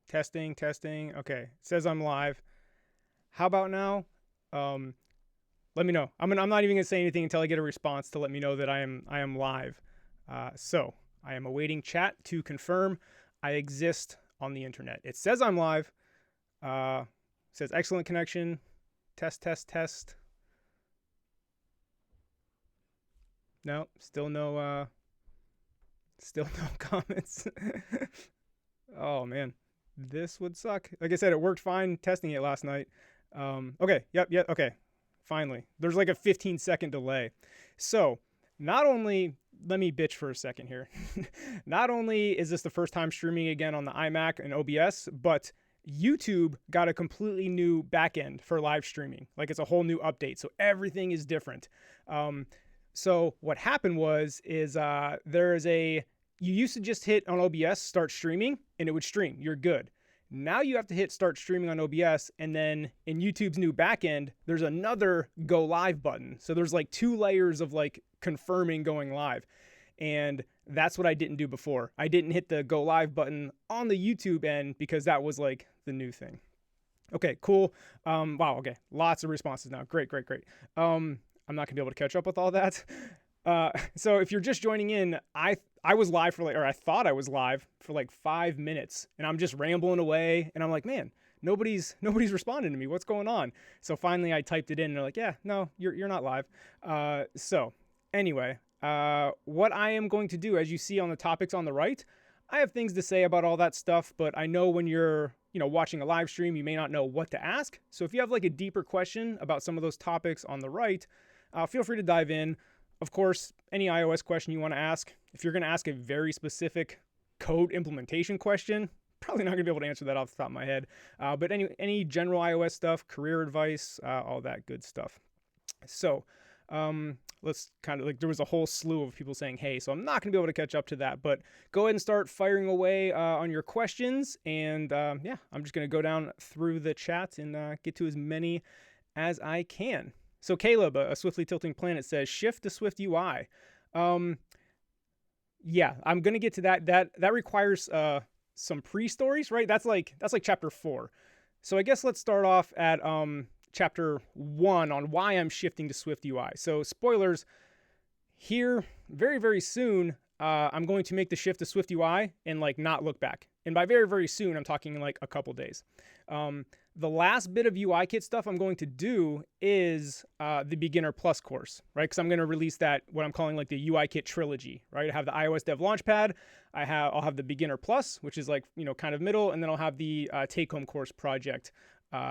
Testing. Okay. It says I'm live. How about now? Let me know. I'm not even gonna say anything until I get a response to let me know that I am live. So I am awaiting chat to confirm I exist on the internet. It says I'm live. It says excellent connection. Test. No, still no comments. Oh man, this would suck. Like I said, it worked fine testing it last night. Okay, yep, okay. Finally, there's like a 15-second delay. So not only, let me bitch for a second here. Not only is this the first time streaming again on the iMac and OBS, but YouTube got a completely new backend for live streaming. Like it's a whole new update. So everything is different. So what happened is you used to just hit on OBS, start streaming, and it would stream. You're good. Now you have to hit start streaming on OBS, and then in YouTube's new backend, there's another go live button. So there's like 2 layers of like confirming going live. And that's what I didn't do before. I didn't hit the go live button on the YouTube end because that was like the new thing. Okay, cool. Wow, okay. Lots of responses now. Great. I'm not gonna be able to catch up with all that. So if you're just joining in, I was live for I thought I was live for like 5 minutes, and I'm just rambling away, and I'm like, man, nobody's responding to me. What's going on? So finally I typed it in, and they're like, yeah, no, you're not live. So anyway, what I am going to do, as you see on the topics on the right, I have things to say about all that stuff, but I know when you're watching a live stream, you may not know what to ask. So if you have like a deeper question about some of those topics on the right, feel free to dive in. Of course, any iOS question you want to ask, if you're going to ask a very specific code implementation question, probably not going to be able to answer that off the top of my head. But any general iOS stuff, career advice, all that good stuff. So let's kind of there was a whole slew of people saying, hey, so I'm not going to be able to catch up to that. But go ahead and start firing away on your questions. And yeah, I'm just going to go down through the chat and get to as many as I can. So Caleb, a Swiftly Tilting Planet, says shift to SwiftUI. Yeah, I'm gonna get to that. That requires some pre-stories, right? That's like chapter 4. So I guess let's start off at chapter 1 on why I'm shifting to SwiftUI. So spoilers here, very very soon. I'm going to make the shift to SwiftUI and like not look back. And by very very soon, I'm talking like a couple days. The last bit of UIKit stuff I'm going to do is the Beginner Plus course, right? Because I'm going to release that, what I'm calling like the UIKit trilogy, right? I have the iOS Dev Launchpad. I'll have the Beginner Plus, which is like, kind of middle. And then I'll have the take-home course project.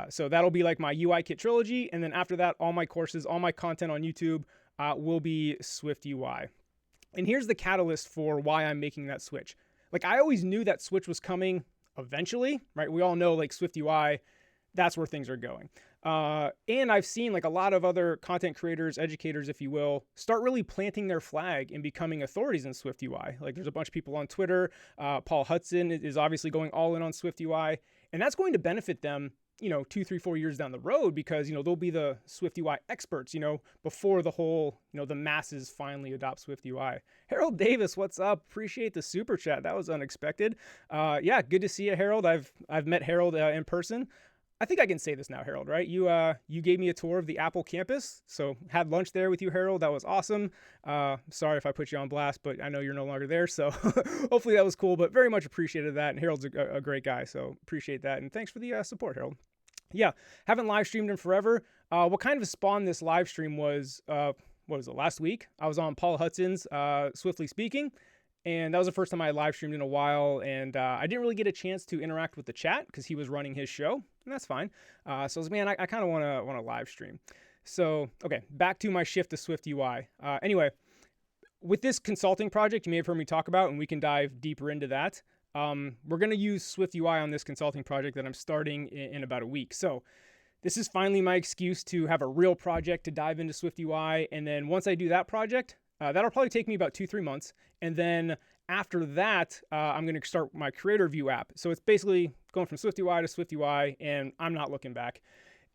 So that'll be like my UIKit trilogy. And then after that, all my courses, all my content on YouTube will be SwiftUI. And here's the catalyst for why I'm making that switch. Like I always knew that switch was coming eventually, right? We all know like SwiftUI, that's where things are going. And I've seen like a lot of other content creators, educators, if you will, start really planting their flag and becoming authorities in SwiftUI. Like there's a bunch of people on Twitter. Paul Hudson is obviously going all in on SwiftUI, and that's going to benefit them, 2, 3, 4 years down the road because, they'll be the SwiftUI experts, before the whole, the masses finally adopt SwiftUI. Harold Davis, what's up? Appreciate the super chat. That was unexpected. Yeah, good to see you, Harold. I've met Harold in person. I think I can say this now, Harold, right? You gave me a tour of the Apple campus, so had lunch there with you, Harold. That was awesome. Sorry if I put you on blast, but I know you're no longer there, so hopefully that was cool, but very much appreciated that, and Harold's a great guy, so appreciate that, and thanks for the support, Harold. Yeah, haven't live streamed in forever. What kind of spawned this live stream was, what was it, last week? I was on Paul Hudson's Swiftly Speaking, and that was the first time I live streamed in a while, and I didn't really get a chance to interact with the chat because he was running his show, and that's fine. So I was, man, I kind of want to live stream. So, okay, back to my shift to SwiftUI. Anyway, with this consulting project you may have heard me talk about, and we can dive deeper into that, we're going to use SwiftUI on this consulting project that I'm starting in about a week. So this is finally my excuse to have a real project to dive into SwiftUI, and then once I do that project, that'll probably take me about 2-3 months. And then after that, I'm going to start my Creator View app. So it's basically going from SwiftUI to SwiftUI, and I'm not looking back.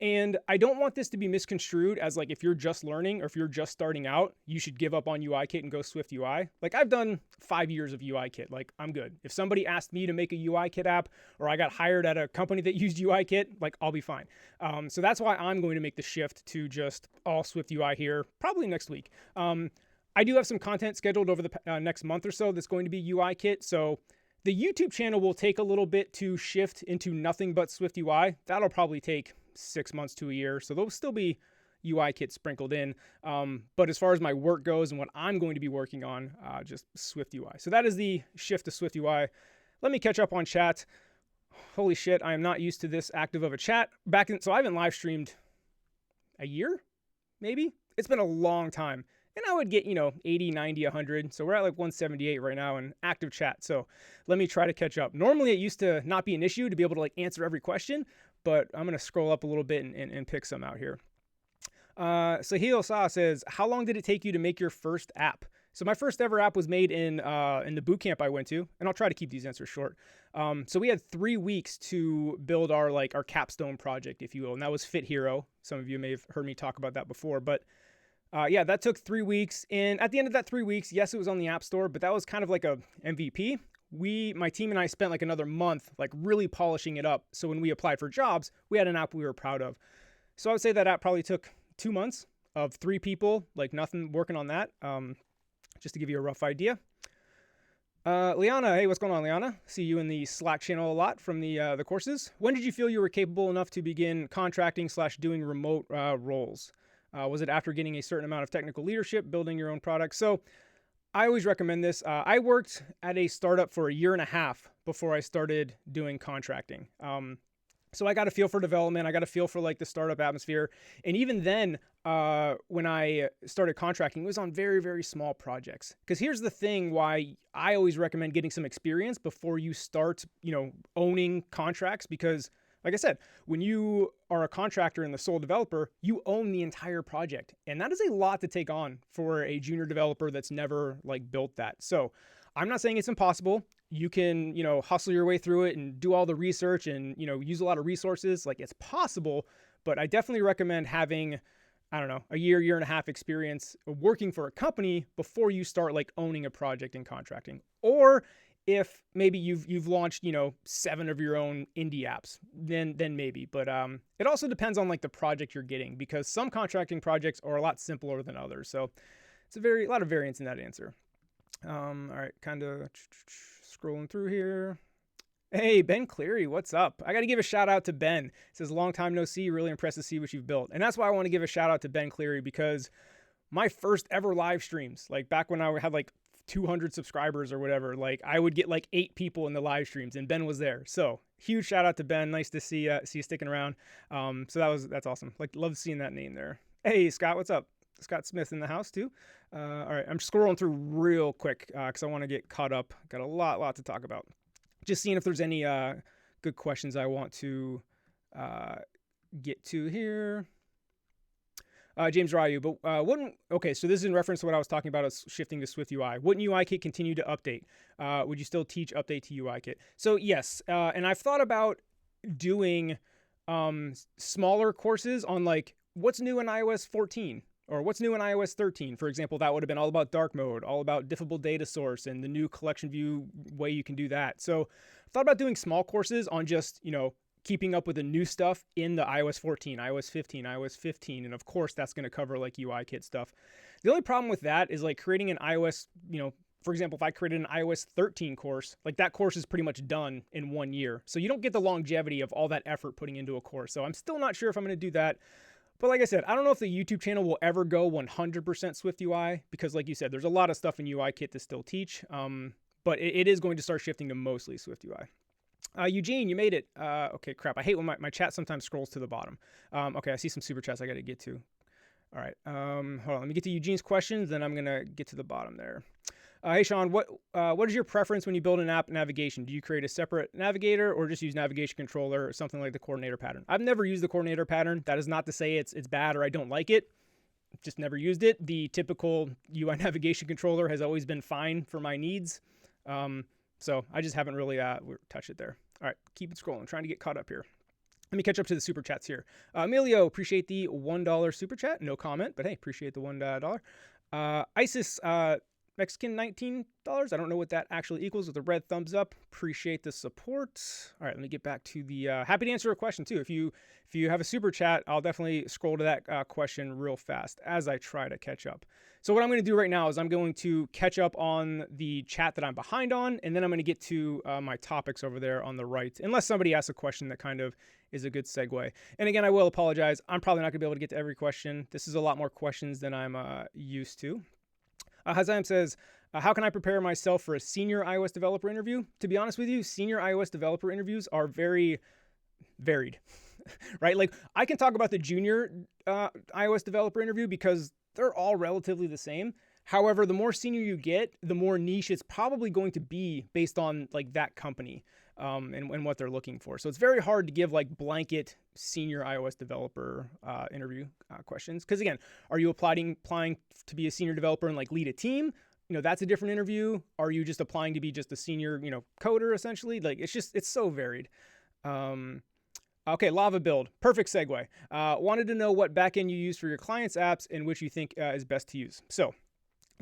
And I don't want this to be misconstrued as like, if you're just learning or if you're just starting out, you should give up on UIKit and go SwiftUI. Like, I've done 5 years of UIKit. Like, I'm good. If somebody asked me to make a UIKit app, or I got hired at a company that used UIKit, like, I'll be fine. So that's why I'm going to make the shift to just all SwiftUI here, probably next week. I do have some content scheduled over the next month or so that's going to be UIKit. So the YouTube channel will take a little bit to shift into nothing but SwiftUI. That'll probably take 6 months to a year. So there'll still be UIKit sprinkled in. But as far as my work goes and what I'm going to be working on, just SwiftUI. So that is the shift to SwiftUI. Let me catch up on chat. Holy shit, I am not used to this active of a chat. So I haven't live streamed a year, maybe? It's been a long time. And I would get, 80, 90, 100. So we're at like 178 right now in active chat. So let me try to catch up. Normally it used to not be an issue to be able to like answer every question, but I'm going to scroll up a little bit and pick some out here. Sahil Sa says, how long did it take you to make your first app? So my first ever app was made in the boot camp I went to, and I'll try to keep these answers short. So we had 3 weeks to build our capstone project, if you will, and that was Fit Hero. Some of you may have heard me talk about that before, but yeah, that took 3 weeks. And at the end of that 3 weeks, yes, it was on the App Store, but that was kind of like a MVP. My team and I spent like another month, like really polishing it up. So when we applied for jobs, we had an app we were proud of. So I would say that app probably took 2 months of 3 people, like nothing working on that. Just to give you a rough idea. Liana, hey, what's going on, Liana? See you in the Slack channel a lot from the courses. When did you feel you were capable enough to begin contracting / doing remote roles? Was it after getting a certain amount of technical leadership, building your own product? So I always recommend this. I worked at a startup for 1.5 years before I started doing contracting. So I got a feel for development. I got a feel for like the startup atmosphere. And even then, when I started contracting, it was on very, very small projects. Because here's the thing why I always recommend getting some experience before you start, owning contracts. Because like I said, when you are a contractor and the sole developer, you own the entire project. And that is a lot to take on for a junior developer that's never like built that. So I'm not saying it's impossible. You can, hustle your way through it and do all the research and, use a lot of resources. Like, it's possible, but I definitely recommend having, I don't know, a 1.5 years experience working for a company before you start like owning a project and contracting. Or if maybe you've launched, 7 of your own indie apps, then maybe. But it also depends on like the project you're getting, because some contracting projects are a lot simpler than others. So it's a lot of variance in that answer. All right, kind of scrolling through here. Hey, Ben Cleary, what's up? I got to give a shout out to Ben. It says, long time no see, really impressed to see what you've built. And that's why I want to give a shout out to Ben Cleary, because my first ever live streams, like back when I had like 200 subscribers or whatever, like I would get like 8 people in the live streams and Ben was there. So huge shout out to Ben. Nice to see you sticking around. So that's awesome. Like, love seeing that name there. Hey, Scott, what's up? Scott Smith in the house too. All right, I'm scrolling through real quick because I want to get caught up. Got a lot to talk about. Just seeing if there's any good questions I want to get to here. James Ryu, but okay, so this is in reference to what I was talking about as shifting to SwiftUI. Wouldn't UIKit continue to update? Would you still teach update to UIKit? So yes, and I've thought about doing smaller courses on like what's new in iOS 14 or what's new in iOS 13. For example, that would have been all about dark mode, all about diffable data source and the new collection view way you can do that. So I thought about doing small courses on just, keeping up with the new stuff in the iOS 14, iOS 15, iOS 15. And of course, that's going to cover like UIKit stuff. The only problem with that is like creating an iOS, for example, if I created an iOS 13 course, like that course is pretty much done in 1 year. So you don't get the longevity of all that effort putting into a course. So I'm still not sure if I'm going to do that. But like I said, I don't know if the YouTube channel will ever go 100% SwiftUI because like you said, there's a lot of stuff in UIKit to still teach. But it is going to start shifting to mostly SwiftUI. Eugene, you made it. Okay, crap. I hate when my chat sometimes scrolls to the bottom. Okay, I see some super chats I got to get to. All right. Hold on. Let me get to Eugene's questions, then I'm going to get to the bottom there. Hey, Sean, what is your preference when you build an app navigation? Do you create a separate navigator or just use navigation controller or something like the coordinator pattern? I've never used the coordinator pattern. That is not to say it's bad or I don't like it. Just never used it. The typical UI navigation controller has always been fine for my needs. So I just haven't really touched it there. All right, keep it scrolling. Trying to get caught up here. Let me catch up to the super chats here. Emilio, appreciate the $1 super chat. No comment, but hey, appreciate the $1. Isis, Mexican $19. I don't know what that actually equals with a red thumbs up. Appreciate the support. All right, let me get back to the happy to answer a question too. If you have a super chat, I'll definitely scroll to that question real fast as I try to catch up. So what I'm going to do right now is I'm going to catch up on the chat that I'm behind on, and then I'm going to get to my topics over there on the right, unless somebody asks a question that kind of is a good segue. And again, I will apologize. I'm probably not going to be able to get to every question. This is a lot more questions than I'm used to. Hazam says, how can I prepare myself for a senior iOS developer interview? To be honest with you, senior iOS developer interviews are very varied, right? Like I can talk about the junior iOS developer interview because they're all relatively the same. However, the more senior you get, the more niche it's probably going to be based on like that company and what they're looking for. So it's very hard to give like blanket senior iOS developer interview questions. Because again, are you applying to be a senior developer and like lead a team? You know, that's a different interview. Are you just applying to be just a senior, coder essentially? Like it's so varied. Okay, Lava Build, perfect segue. Wanted to know what backend you use for your clients' apps and which you think is best to use. So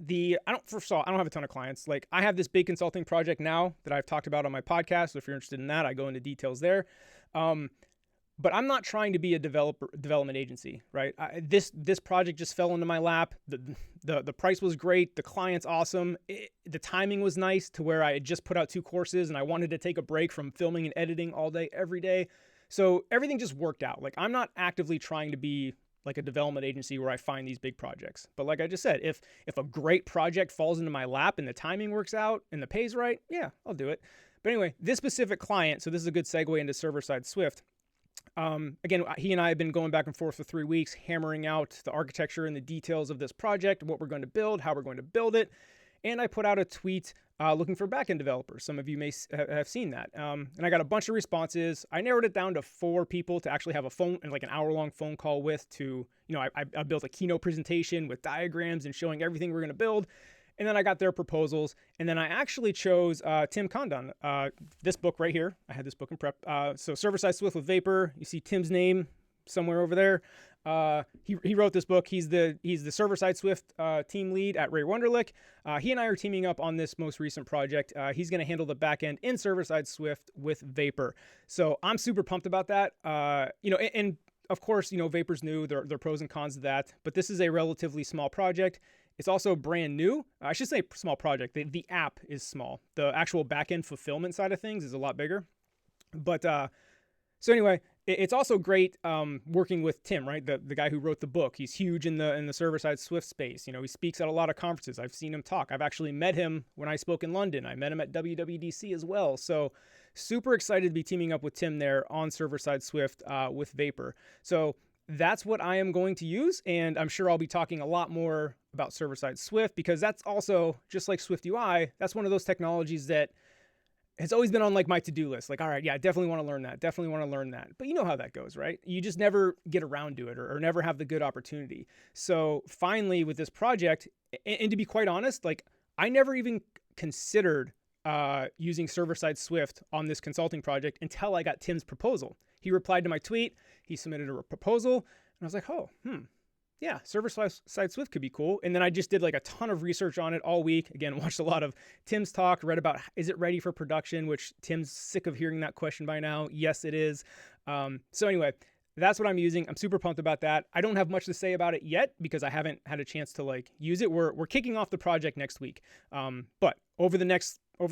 I don't have a ton of clients. Like I have this big consulting project now that I've talked about on my podcast. So if you're interested in that, I go into details there. But I'm not trying to be a development agency, right? This project just fell into my lap. The price was great. The client's awesome. The timing was nice to where I had just put out 2 courses and I wanted to take a break from filming and editing all day, every day. So everything just worked out. Like I'm not actively trying to be like a development agency where I find these big projects. But like I just said, if a great project falls into my lap and the timing works out and the pay's right, yeah, I'll do it. But anyway, this specific client, so this is a good segue into server-side Swift. Again, he and I have been going back and forth for 3 weeks, hammering out the architecture and the details of this project, what we're going to build, how we're going to build it. And I put out a tweet looking for backend developers. Some of you may have seen that. And I got a bunch of responses. I narrowed it down to 4 people to actually have a phone and like an hour-long phone call with to, I built a keynote presentation with diagrams and showing everything we're going to build. And then I got their proposals. And then I actually chose Tim Condon, this book right here. I had this book in prep. So Server-Side Swift with Vapor. You see Tim's name somewhere over there. He wrote this book. He's the server-side Swift team lead at Wenderlich. He and I are teaming up on this most recent project. He's going to handle the backend in server-side Swift with Vapor. So I'm super pumped about that. And of course, Vapor's new. There are pros and cons to that. But this is a relatively small project. It's also brand new. I should say small project. The app is small. The actual backend fulfillment side of things is a lot bigger. But so anyway, it's also great working with Tim, right? The guy who wrote the book. He's huge in the server-side Swift space. He speaks at a lot of conferences. I've seen him talk. I've actually met him when I spoke in London. I met him at WWDC as well. So super excited to be teaming up with Tim there on server-side Swift with Vapor. So that's what I am going to use. And I'm sure I'll be talking a lot more about server-side Swift because that's also, just like SwiftUI, that's one of those technologies that has always been on like my to-do list. Like, all right, yeah, I definitely want to learn that. Definitely want to learn that. But you know how that goes, right? You just never get around to it or never have the good opportunity. So finally with this project, and to be quite honest, like I never even considered using server-side Swift on this consulting project until I got Tim's proposal. He replied to my tweet. He submitted a proposal and I was like, yeah, server-side Swift could be cool. And then I just did like a ton of research on it all week. Again, watched a lot of Tim's talk, read about, is it ready for production? Which Tim's sick of hearing that question by now. Yes, it is. So anyway, that's what I'm using. I'm super pumped about that. I don't have much to say about it yet because I haven't had a chance to like use it. We're kicking off the project next week. But over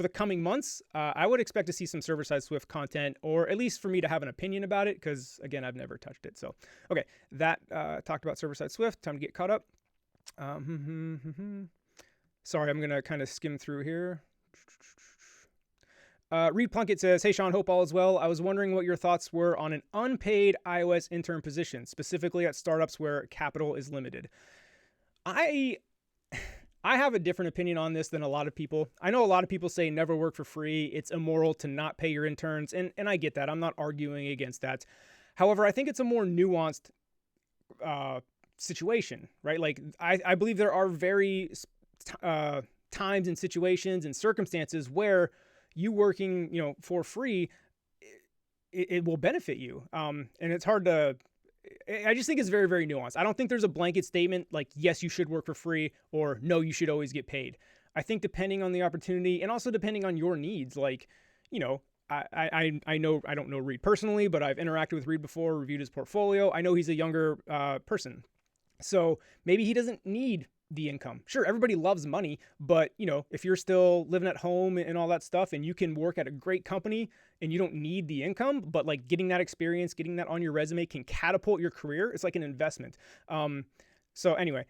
the coming months, I would expect to see some server-side Swift content, or at least for me to have an opinion about it, because again, I've never touched it. So, okay, that talked about server-side Swift. Time to get caught up. Sorry, I'm gonna kind of skim through here. Reed Plunkett says, "Hey Sean, hope all is well. I was wondering what your thoughts were on an unpaid iOS intern position, specifically at startups where capital is limited." I have a different opinion on this than a lot of people. I know a lot of people say never work for free. It's immoral to not pay your interns. And I get that. I'm not arguing against that. However, I think it's a more nuanced situation, right? Like I believe there are very times and situations and circumstances where you working, for free, it will benefit you. And it's hard to, I just think it's very, very nuanced. I don't think there's a blanket statement like, yes, you should work for free, or no, you should always get paid. I think depending on the opportunity and also depending on your needs, like, you know, I know, I don't know Reed personally, but I've interacted with Reed before, reviewed his portfolio. I know he's a younger person. So maybe he doesn't need the income. Sure, everybody loves money, but you know, if you're still living at home and all that stuff and you can work at a great company and you don't need the income, but like getting that experience, getting that on your resume can catapult your career. It's like an investment. So anyway,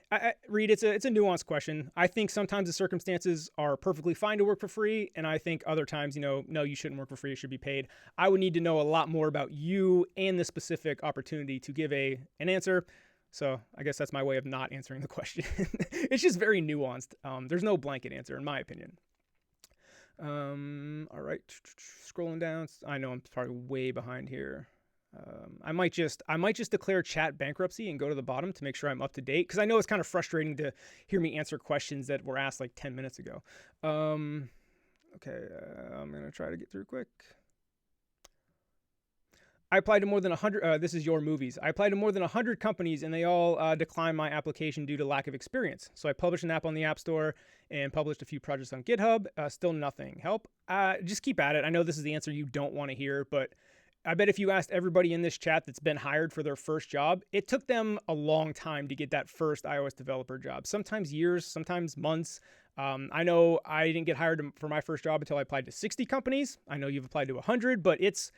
Reed, it's a nuanced question. I think sometimes the circumstances are perfectly fine to work for free. And I think other times, you know, no, you shouldn't work for free. You should be paid. I would need to know a lot more about you and the specific opportunity to give an answer. So I guess that's my way of not answering the question. It's just very nuanced. There's no blanket answer in my opinion. All right, scrolling down. I know I'm probably way behind here. I might just declare chat bankruptcy and go to the bottom to make sure I'm up to date. Cause I know it's kind of frustrating to hear me answer questions that were asked like 10 minutes ago. Okay. I'm going to try to get through quick. I applied to more than 100, this is your movies. I applied to more than 100 companies and they all declined my application due to lack of experience. So I published an app on the App Store and published a few projects on GitHub. Still nothing. Help? Just keep at it. I know this is the answer you don't want to hear, but I bet if you asked everybody in this chat that's been hired for their first job, it took them a long time to get that first iOS developer job. Sometimes years, sometimes months. I know I didn't get hired for my first job until I applied to 60 companies. I know you've applied to 100, but it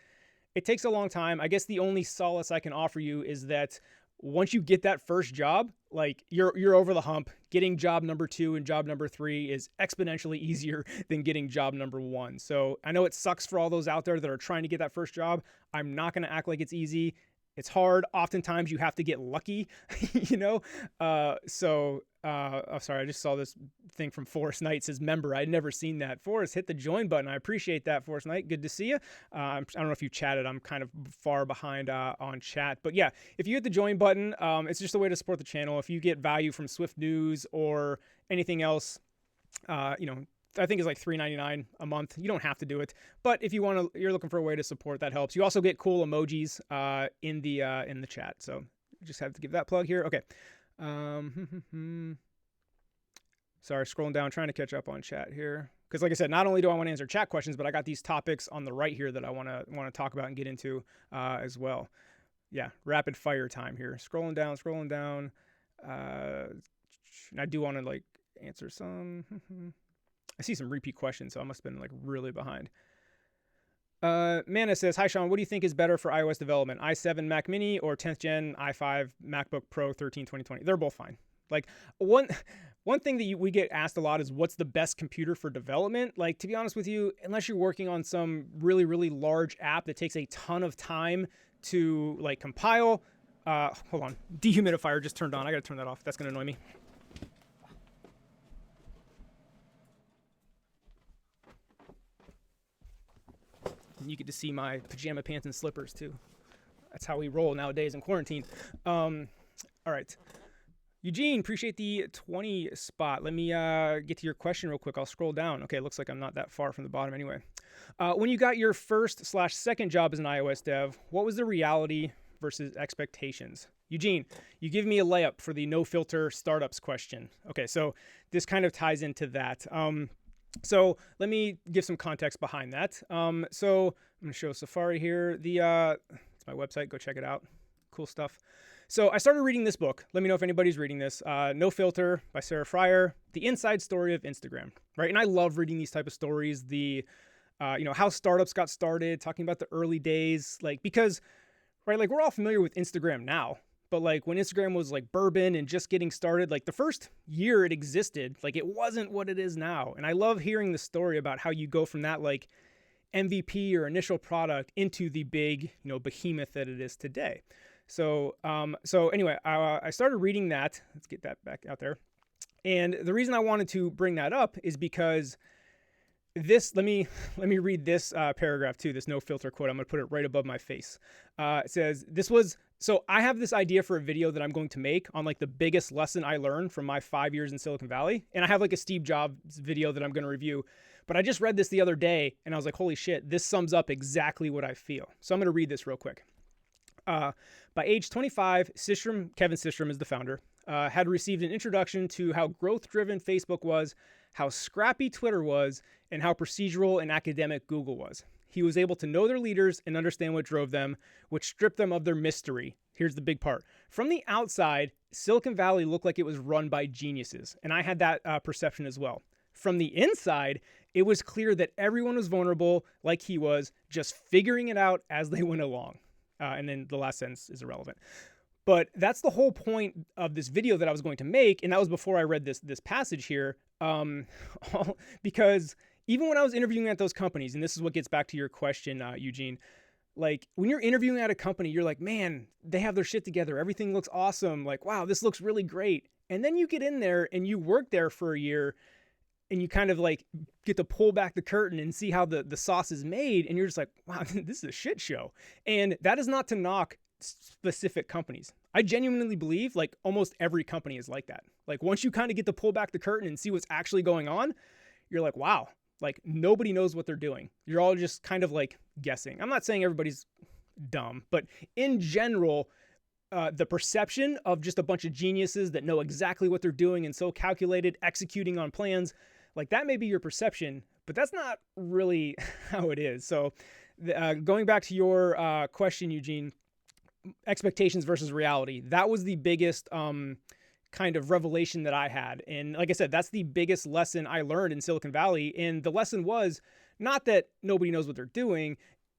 takes a long time. I guess the only solace I can offer you is that once you get that first job, like you're over the hump. Getting job number 2 and job number 3 is exponentially easier than getting job number 1. So I know it sucks for all those out there that are trying to get that first job. I'm not going to act like it's easy. It's hard. Oftentimes you have to get lucky, you know? Oh, sorry. I just saw this thing from Forrest Knight. It says member. I'd never seen that. Forrest, hit the join button. I appreciate that, Forrest Knight. Good to see you. I don't know if you chatted. I'm kind of far behind on chat. But yeah, if you hit the join button, it's just a way to support the channel. If you get value from Swift News or anything else, you know, I think it's like $3.99 a month. You don't have to do it, but if you want to, you're looking for a way to support, that helps. You also get cool emojis in the chat. So just have to give that plug here. Okay. Sorry, scrolling down, trying to catch up on chat here. Because like I said, not only do I want to answer chat questions, but I got these topics on the right here that I want to talk about and get into as well. Yeah, rapid fire time here. Scrolling down. And I do want to like answer some. I see some repeat questions, so I must have been like really behind. Mana says, hi, Sean, what do you think is better for iOS development? i7 Mac Mini or 10th Gen i5 MacBook Pro 13 2020? They're both fine. Like one thing that we get asked a lot is what's the best computer for development? Like, to be honest with you, unless you're working on some really, really large app that takes a ton of time to like compile. Hold on. Dehumidifier just turned on. I got to turn that off. That's going to annoy me. You get to see my pajama pants and slippers too. That's how we roll nowadays in quarantine. All right. Eugene, appreciate the 20 spot. Let me get to your question real quick. I'll scroll down. Okay, looks like I'm not that far from the bottom anyway. When you got your first/second job as an iOS dev, what was the reality versus expectations? Eugene, you give me a layup for the no filter startups question. Okay, so this kind of ties into that. So let me give some context behind that. So I'm going to show Safari here. It's my website. Go check it out. Cool stuff. So I started reading this book. Let me know if anybody's reading this. No Filter by Sarah Fryer, The Inside Story of Instagram, right? And I love reading these type of stories. How startups got started, talking about the early days, like, because, right, like we're all familiar with Instagram now. But like when Instagram was like bourbon and just getting started, like the first year it existed, like it wasn't what it is now. And I love hearing the story about how you go from that like MVP or initial product into the big, behemoth that it is today. So anyway, I started reading that. Let's get that back out there. And the reason I wanted to bring that up is because let me read this paragraph too, this no filter quote. I'm going to put it right above my face. It says, so I have this idea for a video that I'm going to make on like the biggest lesson I learned from my 5 years in Silicon Valley. And I have like a Steve Jobs video that I'm going to review. But I just read this the other day and I was like, holy shit, this sums up exactly what I feel. So I'm going to read this real quick. By age 25, Kevin Systrom is the founder, had received an introduction to how growth-driven Facebook was, how scrappy Twitter was, and how procedural and academic Google was. He was able to know their leaders and understand what drove them, which stripped them of their mystery. Here's the big part. From the outside, Silicon Valley looked like it was run by geniuses, and I had that perception as well. From the inside, it was clear that everyone was vulnerable, like he was, just figuring it out as they went along. And then the last sentence is irrelevant. But that's the whole point of this video that I was going to make, and that was before I read this passage here, because even when I was interviewing at those companies, and this is what gets back to your question, Eugene, like when you're interviewing at a company, you're like, man, they have their shit together. Everything looks awesome. Like, wow, this looks really great. And then you get in there and you work there for a year and you kind of like get to pull back the curtain and see how the sauce is made. And you're just like, wow, this is a shit show. And that is not to knock specific companies. I genuinely believe like almost every company is like that. Like once you kind of get to pull back the curtain and see what's actually going on, you're like, wow, like nobody knows what they're doing. You're all just kind of like guessing. I'm not saying everybody's dumb, but in general, the perception of just a bunch of geniuses that know exactly what they're doing and so calculated, executing on plans, like that may be your perception, but that's not really how it is. So going back to your question, Eugene, expectations versus reality, that was the biggest kind of revelation that I had. And like I said, that's the biggest lesson I learned in Silicon Valley. And the lesson was not that nobody knows what they're doing,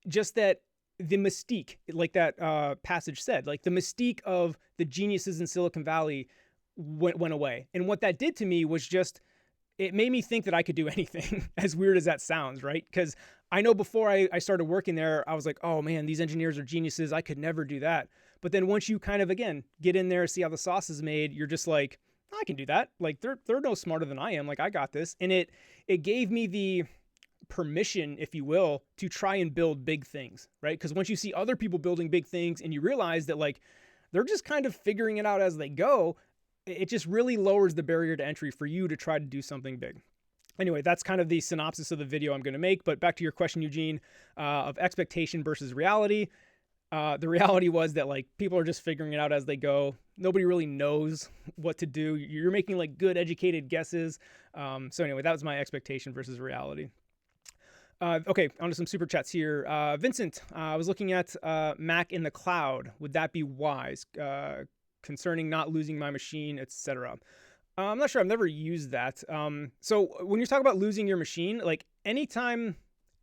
just that the mystique, like that passage said, like the mystique of the geniuses in Silicon Valley went away. And what that did to me was just, it made me think that I could do anything, as weird as that sounds, right? Because I know before I started working there, I was like, oh man, these engineers are geniuses. I could never do that. But then once you kind of, again, get in there, see how the sauce is made, you're just like, I can do that. Like they're no smarter than I am. Like I got this. And it gave me the permission, if you will, to try and build big things, right? Because once you see other people building big things and you realize that like, they're just kind of figuring it out as they go, it just really lowers the barrier to entry for you to try to do something big. Anyway, that's kind of the synopsis of the video I'm going to make. But back to your question, Eugene, of expectation versus reality. The reality was that like people are just figuring it out as they go. Nobody really knows what to do. You're making like good educated guesses. So anyway, that was my expectation versus reality. Okay, on to some super chats here. Vincent, I was looking at Mac in the cloud. Would that be wise? Concerning not losing my machine, etc. I'm not sure. I've never used that. So when you're talking about losing your machine, like anytime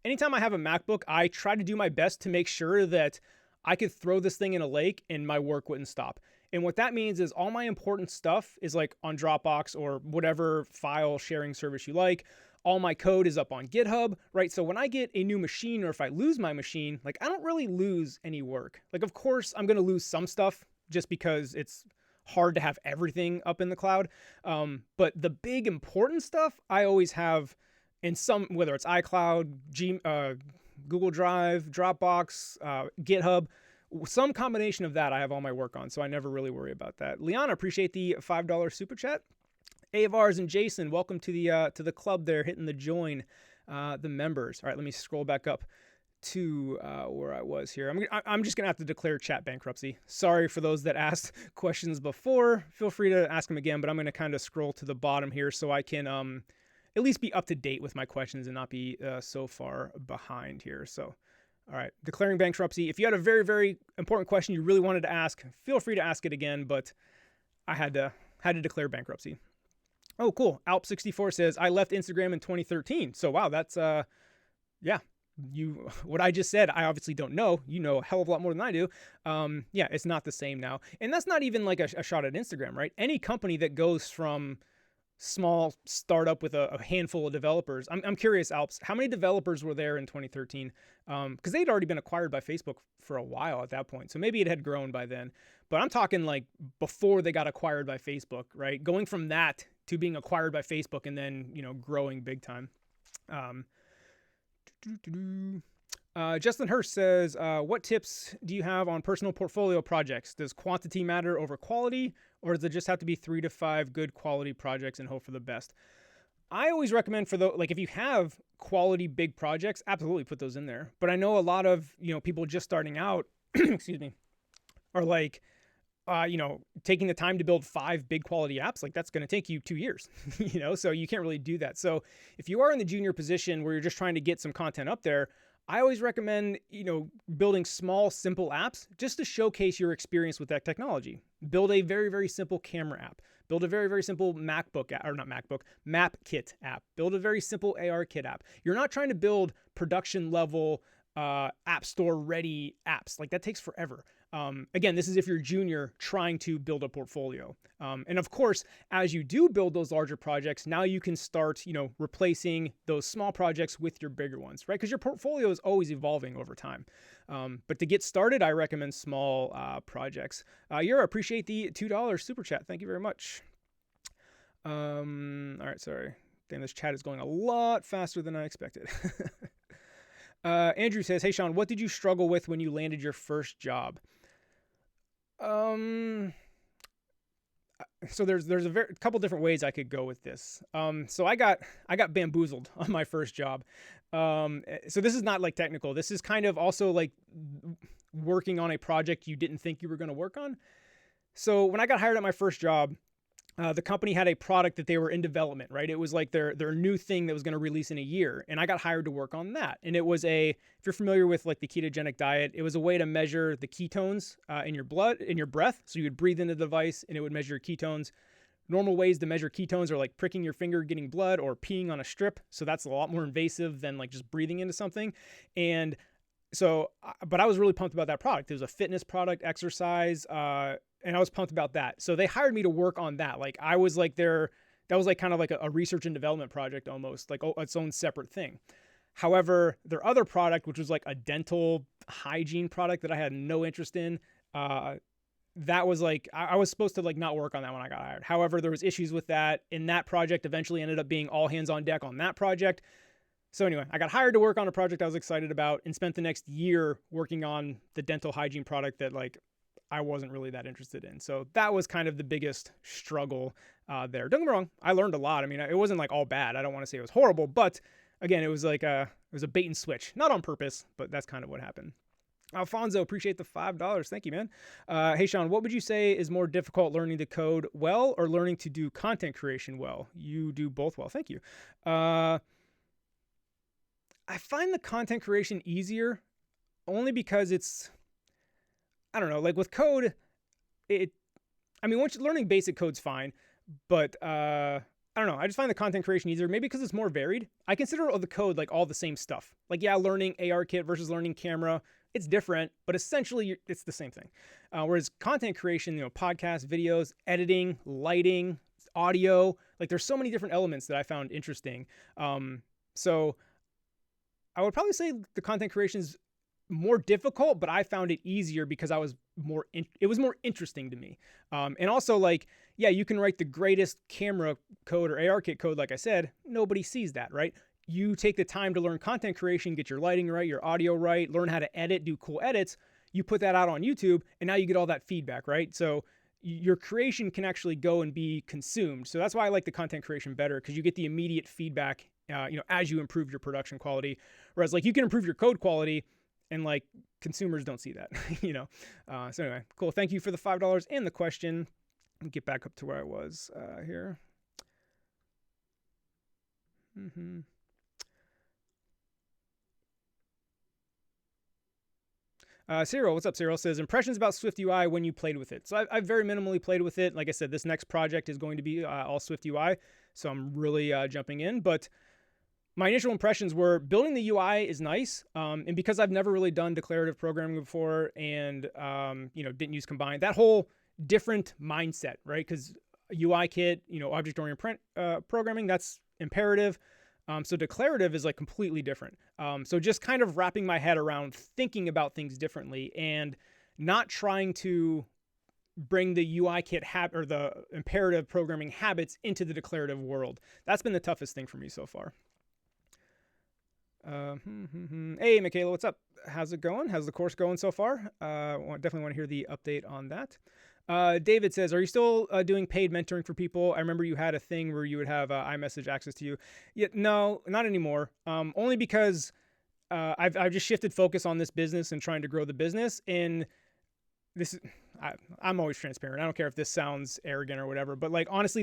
I have a MacBook, I try to do my best to make sure that I could throw this thing in a lake and my work wouldn't stop. And what that means is all my important stuff is like on Dropbox or whatever file sharing service you like. All my code is up on GitHub, right? So when I get a new machine or if I lose my machine, like I don't really lose any work. Like, of course, I'm going to lose some stuff just because it's hard to have everything up in the cloud. But the big important stuff I always have in some, whether it's iCloud, Google Drive, Dropbox, GitHub, some combination of that I have all my work on. So I never really worry about that. Liana, appreciate the $5 super chat. Avars and Jason, welcome to the club there, hitting the join, the members. All right, let me scroll back up to where I was here. I'm just gonna have to declare chat bankruptcy. Sorry for those that asked questions before. Feel free to ask them again, but I'm gonna kind of scroll to the bottom here so I can at least be up to date with my questions and not be so far behind here. So, all right, declaring bankruptcy. If you had a very, very important question you really wanted to ask, feel free to ask it again. But I had to declare bankruptcy. Oh, cool. Alp64 says I left Instagram in 2013. So wow, that's yeah. What I just said, I obviously don't know. You know a hell of a lot more than I do. Yeah, it's not the same now. And that's not even like a shot at Instagram, right? Any company that goes from small startup with a handful of developers. I'm curious, Alps, how many developers were there in 2013? Because they'd already been acquired by Facebook for a while at that point. So maybe it had grown by then. But I'm talking like before they got acquired by Facebook, right? Going from that to being acquired by Facebook and then, growing big time. Justin Hurst says, what tips do you have on personal portfolio projects? Does quantity matter over quality, or does it just have to be 3 to 5 good quality projects and hope for the best? I always recommend like if you have quality big projects, absolutely put those in there. But I know a lot of, people just starting out, excuse me, are like, taking the time to build 5 big quality apps, like that's going to take you 2 years, so you can't really do that. So if you are in the junior position where you're just trying to get some content up there, I always recommend, building small, simple apps just to showcase your experience with that technology. Build a very, very simple camera app. Build a very, very simple map kit app. Build a very simple AR kit app. You're not trying to build production level app store ready apps. Like that takes forever. Again, this is if you're junior trying to build a portfolio. And of course, as you do build those larger projects, now you can start, replacing those small projects with your bigger ones, right? Because your portfolio is always evolving over time. But to get started, I recommend small projects. Yura, appreciate the $2 super chat. Thank you very much. All right, sorry. Damn, this chat is going a lot faster than I expected. Andrew says, "Hey Sean, what did you struggle with when you landed your first job?" So there's a couple different ways I could go with this. So I got bamboozled on my first job. So this is not like technical. This is kind of also like working on a project you didn't think you were going to work on. So when I got hired at my first job, the company had a product that they were in development, right? It was like their new thing that was going to release in a year. And I got hired to work on that. And it was if you're familiar with like the ketogenic diet, it was a way to measure the ketones in your breath. So you would breathe into the device and it would measure your ketones. Normal ways to measure ketones are like pricking your finger, getting blood, or peeing on a strip. So that's a lot more invasive than like just breathing into something. And so, but I was really pumped about that product. It was a fitness product, exercise, and I was pumped about that. So they hired me to work on that. Like I was like that was like kind of like a research and development project almost, like its own separate thing. However, their other product, which was like a dental hygiene product that I had no interest in, that was like, I was supposed to like not work on that when I got hired. However, there was issues with that, and that project eventually ended up being all hands on deck on that project. So anyway, I got hired to work on a project I was excited about and spent the next year working on the dental hygiene product that like I wasn't really that interested in. So that was kind of the biggest struggle there. Don't get me wrong, I learned a lot. I mean, it wasn't like all bad. I don't want to say it was horrible, but again, it was like it was a bait and switch. Not on purpose, but that's kind of what happened. Alfonso, appreciate the $5. Thank you, man. Hey, Sean, what would you say is more difficult, learning to code well or learning to do content creation well? You do both well. Thank you. I find the content creation easier only because it's, I don't know, like with code, once you're learning basic code's fine, but I don't know, I just find the content creation easier, maybe because it's more varied. I consider all the code like all the same stuff. Like, yeah, learning ARKit versus learning camera, it's different, but essentially it's the same thing. Whereas content creation, podcasts, videos, editing, lighting, audio, like there's so many different elements that I found interesting. So I would probably say the content creation is more difficult, but I found it easier because it was more interesting to me. And also like, yeah, you can write the greatest camera code or ARKit code. Like I said, nobody sees that, right? You take the time to learn content creation, get your lighting right, your audio right, learn how to edit, do cool edits. You put that out on YouTube and now you get all that feedback, right? So your creation can actually go and be consumed. So that's why I like the content creation better, because you get the immediate feedback, as you improve your production quality. Whereas like you can improve your code quality, and like consumers don't see that, So anyway, cool. Thank you for the $5 and the question. Let me get back up to where I was here. Cyril, what's up? Cyril says, impressions about SwiftUI when you played with it. So I've very minimally played with it. Like I said, this next project is going to be all SwiftUI. So I'm really jumping in, but my initial impressions were building the UI is nice. And because I've never really done declarative programming before and, didn't use combined, that whole different mindset, right? Because UI kit, object-oriented programming, that's imperative. So declarative is like completely different. So just kind of wrapping my head around thinking about things differently and not trying to bring the UI kit or the imperative programming habits into the declarative world. That's been the toughest thing for me so far. Hey, Michaela, what's up? How's it going? How's the course going so far? Definitely want to hear the update on that. David says, are you still doing paid mentoring for people? I remember you had a thing where you would have iMessage access to you. Yeah, no, not anymore. Only because I've just shifted focus on this business and trying to grow the business. And this is, I'm always transparent. I don't care if this sounds arrogant or whatever, but like honestly,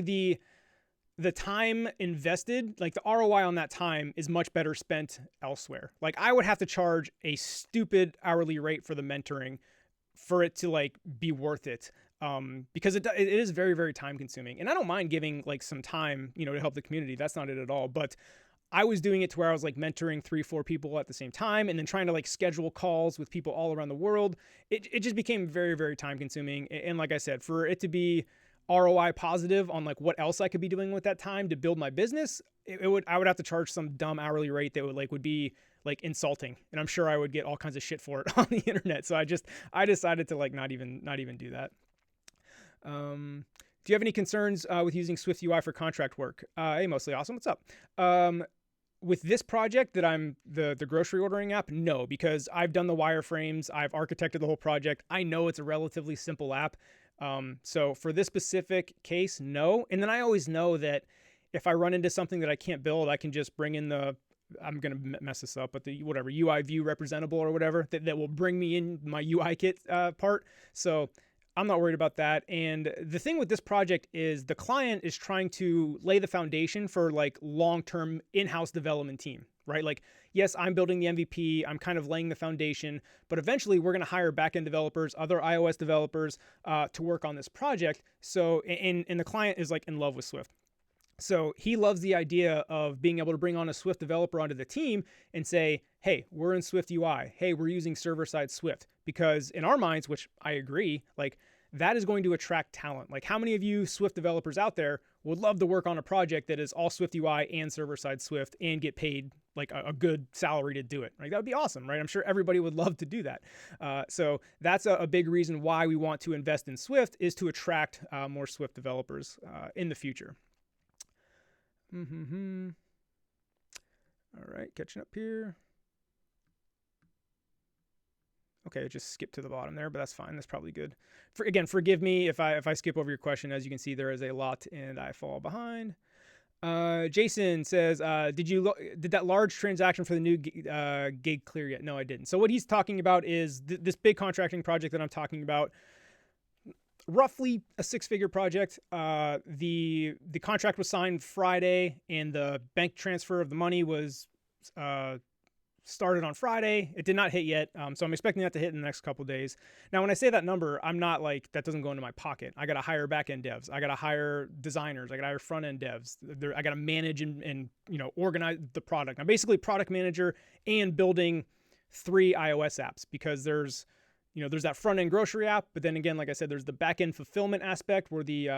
the time invested, like the ROI on that time is much better spent elsewhere. Like I would have to charge a stupid hourly rate for the mentoring for it to like be worth it. Because it is very, very time consuming, and I don't mind giving like some time, to help the community. That's not it at all. But I was doing it to where I was like mentoring 3-4 people at the same time, and then trying to like schedule calls with people all around the world. It just became very, very time consuming. And like I said, for it to be ROI positive on like what else I could be doing with that time to build my business, I would have to charge some dumb hourly rate that would be like insulting, and I'm sure I would get all kinds of shit for it on the internet. So I decided to like not even do that. Do you have any concerns with using SwiftUI for contract work? Hey, Mostly Awesome, what's up? With this project that I'm the grocery ordering app, no, because I've done the wireframes, I've architected the whole project. I know it's a relatively simple app. So for this specific case, no. And then I always know that if I run into something that I can't build, I can just bring in I'm going to mess this up, but the whatever UI view representable or whatever that will bring me in my UI kit part. So I'm not worried about that. And the thing with this project is the client is trying to lay the foundation for like long-term in-house development team, right? Like, yes, I'm building the MVP. I'm kind of laying the foundation, but eventually we're going to hire backend developers, other iOS developers to work on this project. So, and the client is like in love with Swift. So he loves the idea of being able to bring on a Swift developer onto the team and say, hey, we're in SwiftUI. Hey, we're using server-side Swift. Because in our minds, which I agree, like that is going to attract talent. Like how many of you Swift developers out there would love to work on a project that is all SwiftUI and server-side Swift and get paid like a good salary to do it? Like that would be awesome, right? I'm sure everybody would love to do that. So that's a big reason why we want to invest in Swift, is to attract more Swift developers in the future. All right, catching up here. Okay, it just skipped to the bottom there, but that's fine. That's probably good. Again, forgive me if I skip over your question. As you can see, there is a lot and I fall behind. Jason says, did that large transaction for the new gig clear yet? No, I didn't. So what he's talking about is this big contracting project that I'm talking about. Roughly a 6-figure project. The contract was signed Friday, and the bank transfer of the money was started on Friday. It did not hit yet, so I'm expecting that to hit in the next couple of days. Now, when I say that number, I'm not like that doesn't go into my pocket. I got to hire back-end devs. I got to hire designers. I got to hire front-end devs. I got to manage and organize the product. I'm basically product manager and building 3 iOS apps, because there's that front-end grocery app, but then again, like I said, there's the back-end fulfillment aspect where the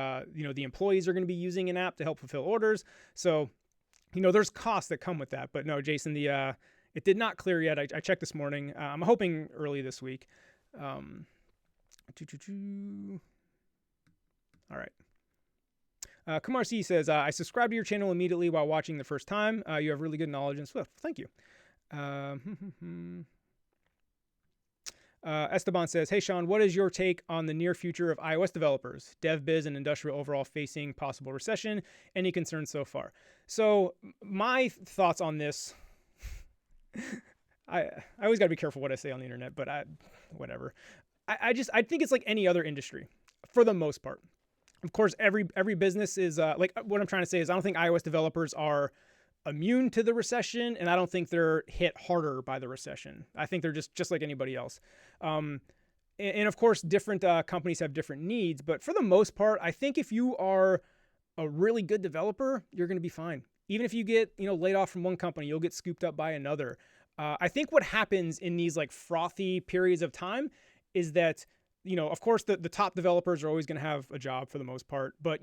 employees are going to be using an app to help fulfill orders. So, there's costs that come with that. But no, Jason, it did not clear yet. I checked this morning. I'm hoping early this week. All right. Kumar C says, I subscribed to your channel immediately while watching the first time. You have really good knowledge in Swift. Thank you. Esteban says, hey, Sean, what is your take on the near future of iOS developers, dev, biz, and industrial overall facing possible recession? Any concerns so far? So my thoughts on this, I always got to be careful what I say on the internet, but whatever. I think it's like any other industry for the most part. Of course, every business is like what I'm trying to say is I don't think iOS developers are immune to the recession, and I don't think they're hit harder by the recession. I think they're just like anybody else. And of course, different companies have different needs, but for the most part, I think if you are a really good developer, you're going to be fine. Even if you get laid off from one company, you'll get scooped up by another. I think what happens in these like frothy periods of time is that of course, the top developers are always going to have a job for the most part, but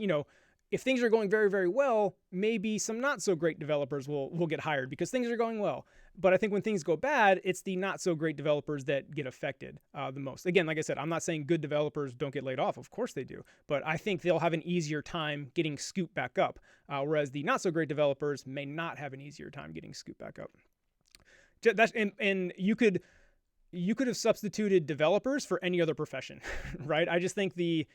if things are going very, very well, maybe some not so great developers will get hired because things are going well. But I think when things go bad, it's the not so great developers that get affected the most. Again, like I said, I'm not saying good developers don't get laid off. Of course they do. But I think they'll have an easier time getting scooped back up, whereas the not so great developers may not have an easier time getting scooped back up. And you could have substituted developers for any other profession, right? I just think the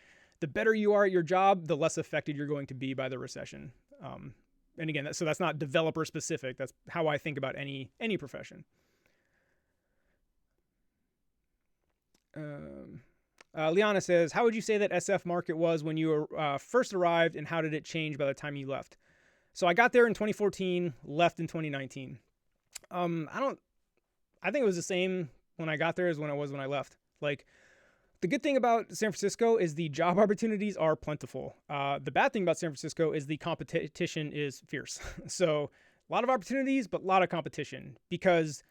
the better you are at your job, the less affected you're going to be by the recession. And again, so that's not developer specific. That's how I think about any profession. Liana says, how would you say that SF market was when you first arrived, and how did it change by the time you left? So I got there in 2014, left in 2019. I think it was the same when I got there as when it was when I left. Like, the good thing about San Francisco is the job opportunities are plentiful. The bad thing about San Francisco is the competition is fierce. So a lot of opportunities, but a lot of competition, because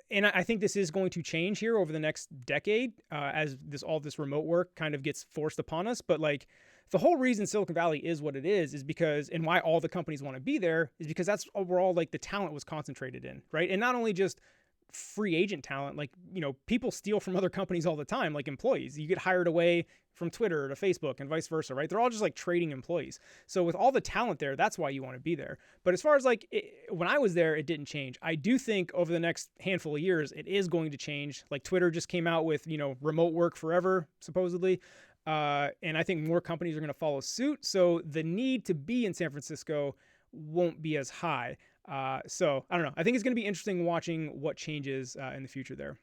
and I think this is going to change here over the next decade as all this remote work kind of gets forced upon us. But like, the whole reason Silicon Valley is what it is because, and why all the companies want to be there, is because that's overall like the talent was concentrated in, right? And not only just free agent talent, like, you know, people steal from other companies all the time, like employees. You get hired away from Twitter to Facebook and vice versa, right? They're all just like trading employees. So with all the talent there, that's why you want to be there. But as far as like, when I was there, it didn't change. I do think over the next handful of years, it is going to change. Like, Twitter just came out with, you know, remote work forever, supposedly. And I think more companies are going to follow suit. So the need to be in San Francisco won't be as high. So I don't know. I think it's going to be interesting watching what changes in the future there.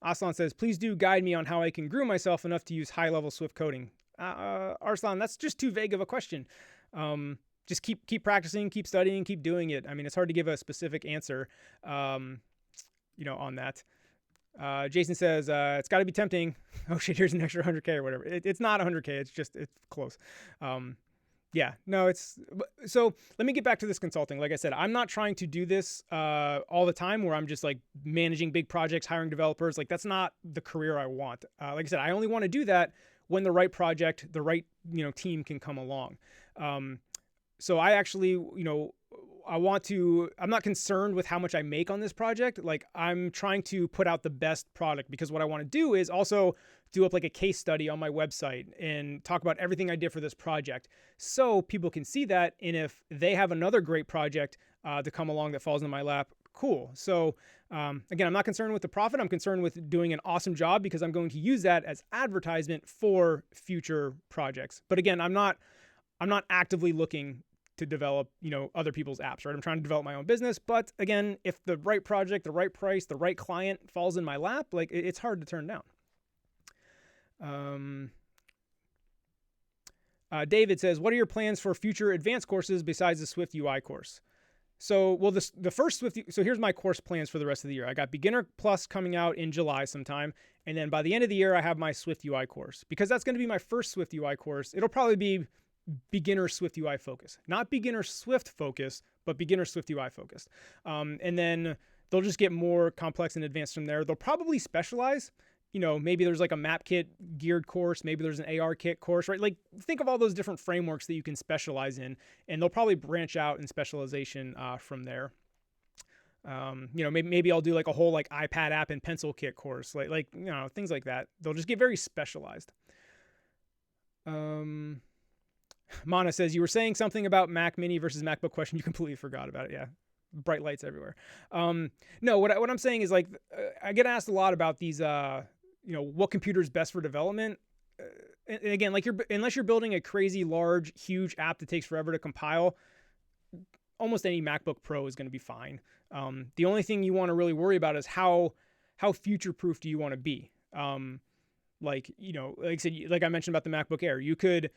Aslan says, please do guide me on how I can groom myself enough to use high-level Swift coding. Arslan, that's just too vague of a question. Just keep practicing, keep studying, keep doing it. I mean, it's hard to give a specific answer, you know, on that. Jason says, it's got to be tempting. Oh shit, here's an extra 100K or whatever. It's not 100K. It's close. Yeah, no, so let me get back to this consulting. Like I said, I'm not trying to do this all the time where I'm just like managing big projects, hiring developers. Like, that's not the career I want. Like I said, I only want to do that when the right project, the right, you know, team can come along. So I actually, you know, I'm not concerned with how much I make on this project. Like, I'm trying to put out the best product, because what I want to do is also do up like a case study on my website and talk about everything I did for this project, so people can see that. And if they have another great project to come along that falls in my lap, cool. So again, I'm not concerned with the profit. I'm concerned with doing an awesome job, because I'm going to use that as advertisement for future projects. But again, I'm not actively looking to develop, you know, other people's apps, right? I'm trying to develop my own business. But again, if the right project, the right price, the right client falls in my lap, like, it's hard to turn down. David says, what are your plans for future advanced courses besides the SwiftUI course? So, well, the first so here's my course plans for the rest of the year. I got Beginner Plus coming out in July sometime. And then by the end of the year, I have my SwiftUI course, because that's going to be my first SwiftUI course. It'll probably be beginner SwiftUI focus, not beginner Swift focus, but beginner SwiftUI focused. And then they'll just get more complex and advanced from there. They'll probably specialize. You know, maybe there's like a map kit geared course. Maybe there's an AR kit course, right? Like, think of all those different frameworks that you can specialize in, and they'll probably branch out in specialization from there. You know, maybe I'll do like a whole like iPad app and pencil kit course, like, you know, things like that. They'll just get very specialized. Mana says, you were saying something about Mac Mini versus MacBook question. You completely forgot about it. Yeah. Bright lights everywhere. No, what I'm saying is, like, I get asked a lot about these, you know, what computer is best for development. And again, like, unless you're building a crazy large, huge app that takes forever to compile, almost any MacBook Pro is going to be fine. The only thing you want to really worry about is how future-proof do you want to be? Like, you know, like I said, like I mentioned about the MacBook Air, you could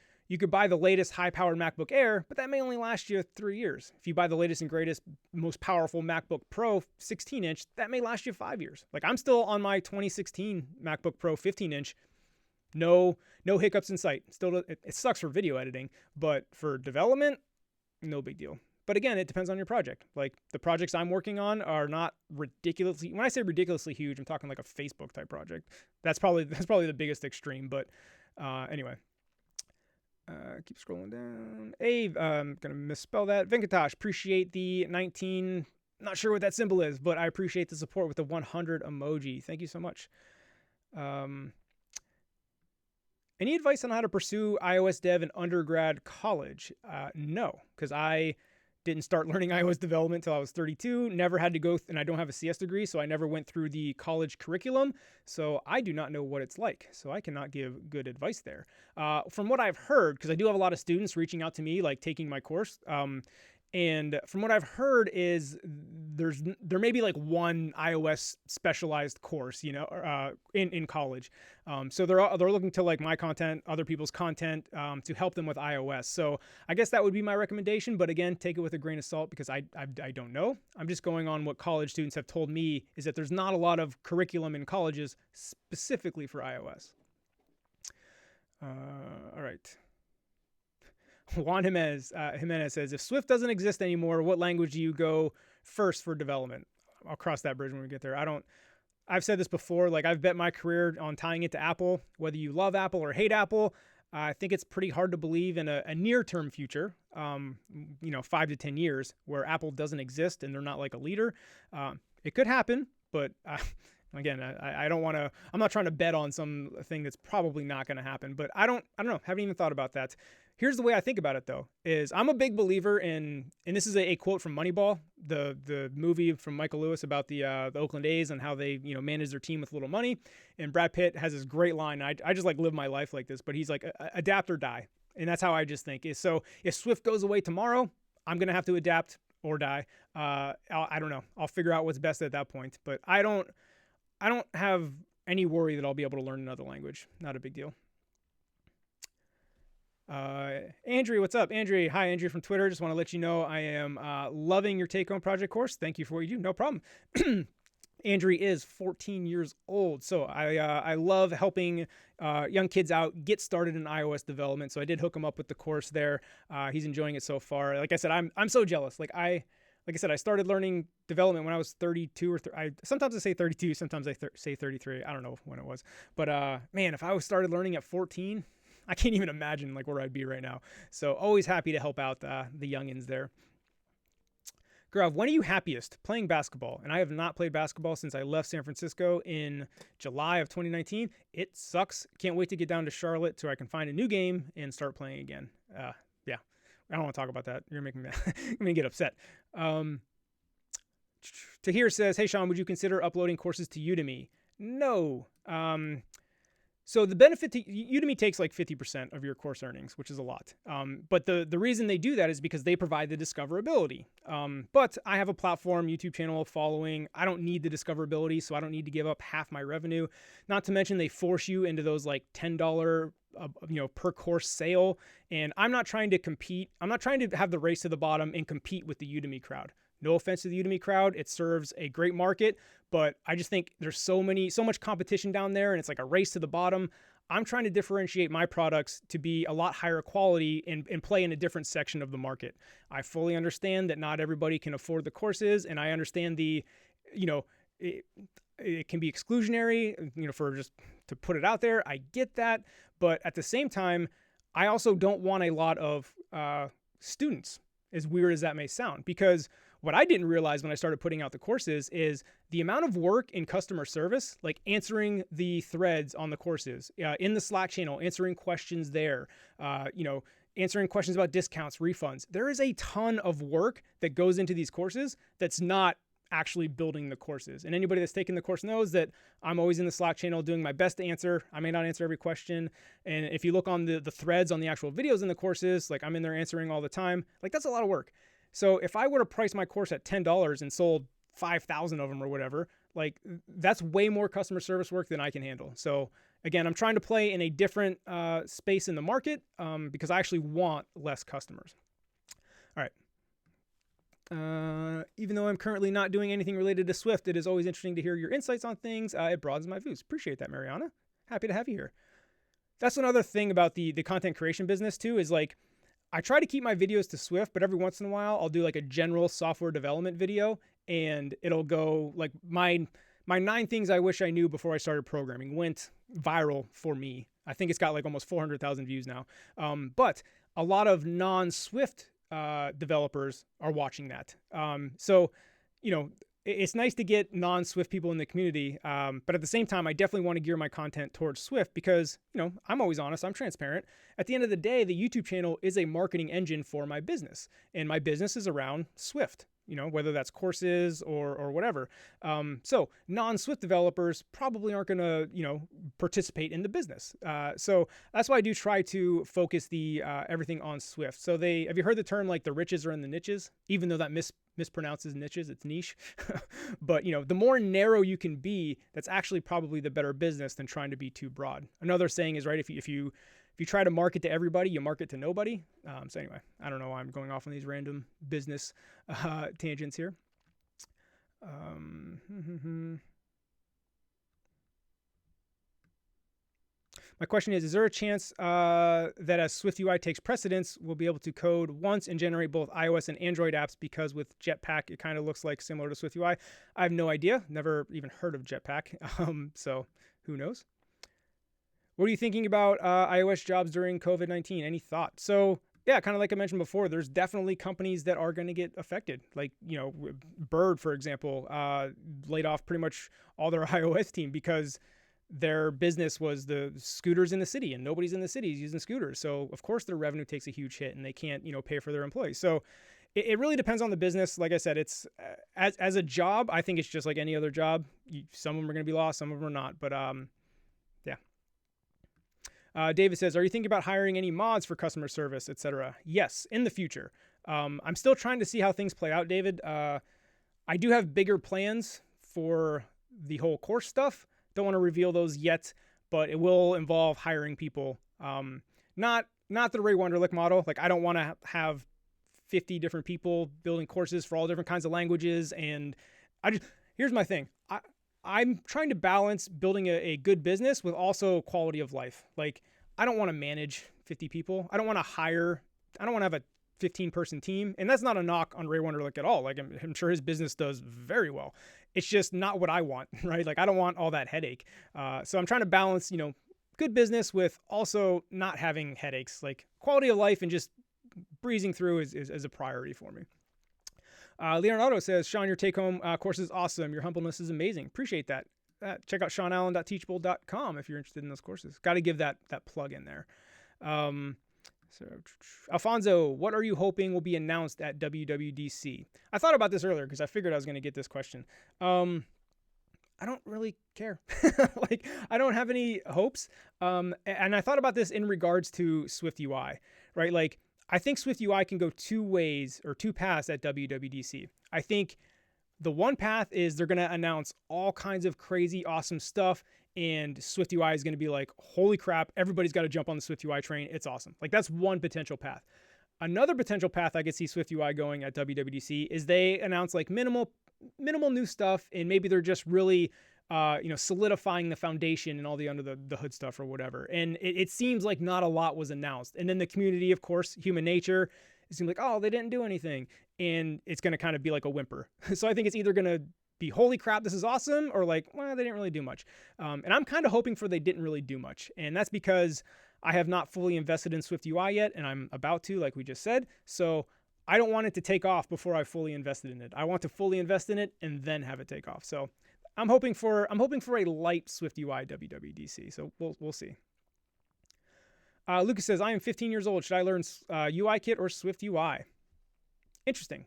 buy the latest high-powered MacBook Air, but that may only last you 3 years. If you buy the latest and greatest, most powerful MacBook Pro 16-inch, that may last you 5 years. Like, I'm still on my 2016 MacBook Pro 15-inch. No hiccups in sight. Still, it sucks for video editing, but for development, no big deal. But again, it depends on your project. Like, the projects I'm working on are not ridiculously, when I say ridiculously huge, I'm talking like a Facebook type project. That's probably the biggest extreme. But anyway, keep scrolling down. Ave, I'm going to misspell that. Venkatesh, appreciate the 19, not sure what that symbol is, but I appreciate the support with the 100 emoji. Thank you so much. Any advice on how to pursue iOS dev in undergrad college? No, because I Didn't start learning iOS development until I was 32, never had to go, and I don't have a CS degree, so I never went through the college curriculum. So I do not know what it's like. So I cannot give good advice there. From what I've heard, because I do have a lot of students reaching out to me, like taking my course, and from what I've heard is there may be like one iOS specialized course, in college. So they're looking to like my content, other people's content, to help them with iOS. So I guess that would be my recommendation. But again, take it with a grain of salt because I don't know. I'm just going on what college students have told me is that there's not a lot of curriculum in colleges specifically for iOS. All right. Juan Jimenez says, if Swift doesn't exist anymore, what language do you go first for development? I'll cross that bridge when we get there. I've said this before, like I've bet my career on tying it to Apple, whether you love Apple or hate Apple. I think it's pretty hard to believe in a near-term future, 5 to 10 years where Apple doesn't exist and they're not like a leader. It could happen, but again, I don't want to, I'm not trying to bet on something that's probably not going to happen, but I don't know. Haven't even thought about that. Here's the way I think about it though, is I'm a big believer in, and this is a quote from Moneyball, the movie from Michael Lewis about the Oakland A's and how they, manage their team with little money. And Brad Pitt has this great line. I just like live my life like this, but he's like, adapt or die. And that's how I just think is. So if Swift goes away tomorrow, I'm going to have to adapt or die. I don't know. I'll figure out what's best at that point, but I don't have any worry that I'll be able to learn another language. Not a big deal. Andrew, what's up? Andrew, hi, Andrew from Twitter. Just want to let you know I am loving your take-home project course. Thank you for what you do. No problem. Andrew is 14 years old, so I love helping young kids out get started in iOS development. So I did hook him up with the course there. He's enjoying it so far. Like I said, I'm so jealous. Like I said, I started learning development when I was 32 or sometimes I say 32, sometimes I say 33. I don't know when it was, but man, if I was started learning at 14. I can't even imagine like where I'd be right now. So always happy to help out the youngins there. Grav, when are you happiest? Playing basketball. And I have not played basketball since I left San Francisco in July of 2019. It sucks. Can't wait to get down to Charlotte so I can find a new game and start playing again. Yeah, I don't want to talk about that. You're making me I'm gonna get upset. Tahir says, hey, Sean, would you consider uploading courses to Udemy? No. So the benefit to Udemy takes like 50% of your course earnings, which is a lot. But the reason they do that is because they provide the discoverability. But I have a platform, YouTube channel, following. I don't need the discoverability, so I don't need to give up half my revenue. Not to mention they force you into those like $10 per course sale. And I'm not trying to compete. I'm not trying to have the race to the bottom and compete with the Udemy crowd. No offense to the Udemy crowd. It serves a great market, but I just think there's so much competition down there and it's like a race to the bottom. I'm trying to differentiate my products to be a lot higher quality and play in a different section of the market. I fully understand that not everybody can afford the courses, and I understand it can be exclusionary, for just to put it out there. I get that, but at the same time, I also don't want a lot of students, as weird as that may sound, because what I didn't realize when I started putting out the courses is the amount of work in customer service, like answering the threads on the courses, in the Slack channel, answering questions there, answering questions about discounts, refunds. There is a ton of work that goes into these courses that's not actually building the courses. And anybody that's taken the course knows that I'm always in the Slack channel doing my best to answer. I may not answer every question. And if you look on the threads on the actual videos in the courses, like I'm in there answering all the time. Like that's a lot of work. So if I were to price my course at $10 and sold 5,000 of them or whatever, like that's way more customer service work than I can handle. So again, I'm trying to play in a different space in the market because I actually want less customers. All right. Even though I'm currently not doing anything related to Swift, it is always interesting to hear your insights on things. It broadens my views. Appreciate that, Mariana. Happy to have you here. That's another thing about the content creation business too, is like, I try to keep my videos to Swift, but every once in a while I'll do like a general software development video and it'll go like my 9 things I wish I knew before I started programming went viral for me. I think it's got like almost 400,000 views now. But a lot of non-Swift developers are watching that. So it's nice to get non-Swift people in the community. But at the same time, I definitely want to gear my content towards Swift because, I'm always honest, I'm transparent. At the end of the day, the YouTube channel is a marketing engine for my business, and my business is around Swift. Whether that's courses or whatever. So non-Swift developers probably aren't going to, participate in the business. So that's why I do try to focus the everything on Swift. So have you heard the term like the riches are in the niches? Even though that mispronounces niches, it's niche. But the more narrow you can be, that's actually probably the better business than trying to be too broad. Another saying is, right, if you try to market to everybody, you market to nobody. So anyway, I don't know why I'm going off on these random business tangents here. My question is there a chance that as SwiftUI takes precedence, we'll be able to code once and generate both iOS and Android apps? Because with Jetpack, it kind of looks like similar to SwiftUI. I have no idea. Never even heard of Jetpack. So who knows? What are you thinking about iOS jobs during COVID-19? Any thought? So yeah, kind of like I mentioned before, there's definitely companies that are going to get affected. Like, Bird, for example, laid off pretty much all their iOS team because their business was the scooters in the city and nobody's in the cities using scooters. So of course their revenue takes a huge hit and they can't, pay for their employees. So it really depends on the business. Like I said, it's as a job, I think it's just like any other job. Some of them are going to be lost, some of them are not. But yeah. David says, are you thinking about hiring any mods for customer service, etc.? Yes, in the future. I'm still trying to see how things play out, David. I do have bigger plans for the whole course stuff. Don't want to reveal those yet, but it will involve hiring people. Not the Ray Wenderlich model. Like, I don't want to have 50 different people building courses for all different kinds of languages. And here's my thing. I'm trying to balance building a good business with also quality of life. Like, I don't want to manage 50 people. I don't want to have a 15-person team. And that's not a knock on Ray Wenderlich at all. Like, I'm sure his business does very well. It's just not what I want, right? Like, I don't want all that headache. So I'm trying to balance, good business with also not having headaches. Like, quality of life and just breezing through is a priority for me. Leonardo says, Sean, your take-home course is awesome. Your humbleness is amazing. Appreciate that. Check out seanallen.teachable.com if you're interested in those courses. Got to give that plug in there. So, Alfonso, what are you hoping will be announced at WWDC? I thought about this earlier because I figured I was going to get this question. I don't really care. Like, I don't have any hopes. And I thought about this in regards to SwiftUI, right? Like, I think SwiftUI can go two paths at WWDC. I think the one path is they're going to announce all kinds of crazy, awesome stuff, and SwiftUI is going to be like, holy crap, everybody's got to jump on the SwiftUI train. It's awesome. Like, that's one potential path. Another potential path I could see SwiftUI going at WWDC is they announce like minimal new stuff, and maybe they're just really solidifying the foundation and all the under the hood stuff or whatever. And it seems like not a lot was announced. And then the community, of course, human nature, it seems like, oh, they didn't do anything. And it's going to kind of be like a whimper. So I think it's either going to be, holy crap, this is awesome, or like, well, they didn't really do much. And I'm kind of hoping for they didn't really do much. And that's because I have not fully invested in SwiftUI yet, and I'm about to, like we just said. So I don't want it to take off before I fully invested in it. I want to fully invest in it and then have it take off. So I'm hoping for a light SwiftUI WWDC. So we'll see. Lucas says, I am 15 years old. Should I learn UIKit or SwiftUI? Interesting.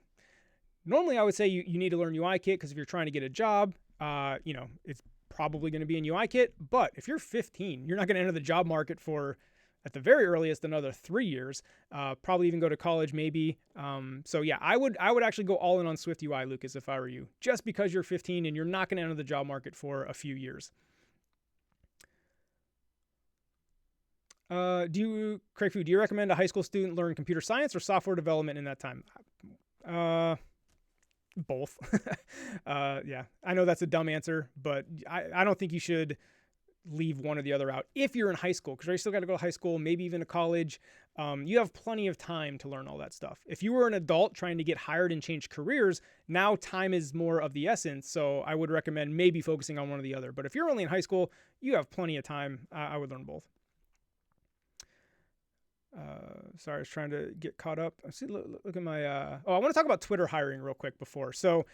Normally, I would say you need to learn UIKit because if you're trying to get a job, it's probably going to be in UIKit. But if you're 15, you're not going to enter the job market for, at the very earliest, another 3 years. Probably even go to college, maybe. So yeah, I would actually go all in on SwiftUI, Lucas, if I were you, just because you're 15 and you're not going to enter the job market for a few years. Craig Fu, do you recommend a high school student learn computer science or software development in that time? Both. Yeah, I know that's a dumb answer, but I don't think you should leave one or the other out if you're in high school, because you still got to go to high school, maybe even to college. You have plenty of time to learn all that stuff. If you were an adult trying to get hired and change careers, now time is more of the essence. So I would recommend maybe focusing on one or the other. But if you're only in high school, you have plenty of time. I would learn both. Sorry, I was trying to get caught up. Look at my, I want to talk about Twitter hiring real quick before. So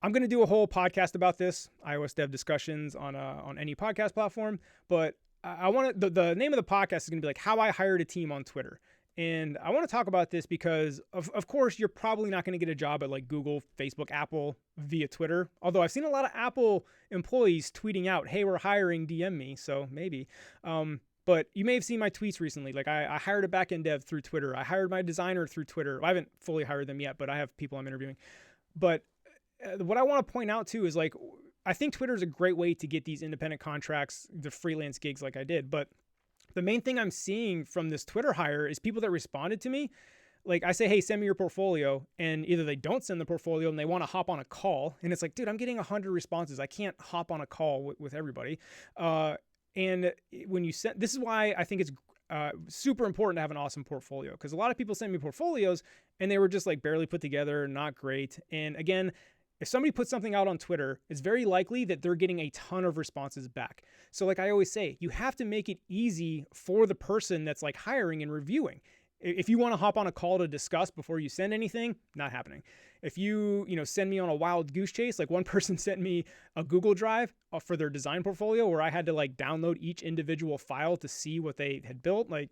I'm going to do a whole podcast about this, iOS dev discussions on any podcast platform, but I want to, the name of the podcast is going to be like how I hired a team on Twitter. And I want to talk about this because of course you're probably not going to get a job at like Google, Facebook, Apple via Twitter. Although I've seen a lot of Apple employees tweeting out, hey, we're hiring, DM me. So maybe. But you may have seen my tweets recently. Like I hired a backend dev through Twitter. I hired my designer through Twitter. I haven't fully hired them yet, but I have people I'm interviewing. But what I want to point out too is like, I think Twitter is a great way to get these independent contracts, the freelance gigs like I did. But the main thing I'm seeing from this Twitter hire is people that responded to me. Like I say, hey, send me your portfolio. And either they don't send the portfolio and they want to hop on a call. And it's like, dude, I'm getting 100 responses. I can't hop on a call with everybody. And when you send, this is why I think it's super important to have an awesome portfolio. Because a lot of people send me portfolios and they were just like barely put together, not great. And again, if somebody puts something out on Twitter, it's very likely that they're getting a ton of responses back. So like I always say, you have to make it easy for the person that's like hiring and reviewing. If you want to hop on a call to discuss before you send anything, not happening. If you send me on a wild goose chase, like one person sent me a Google Drive for their design portfolio where I had to like download each individual file to see what they had built. Like,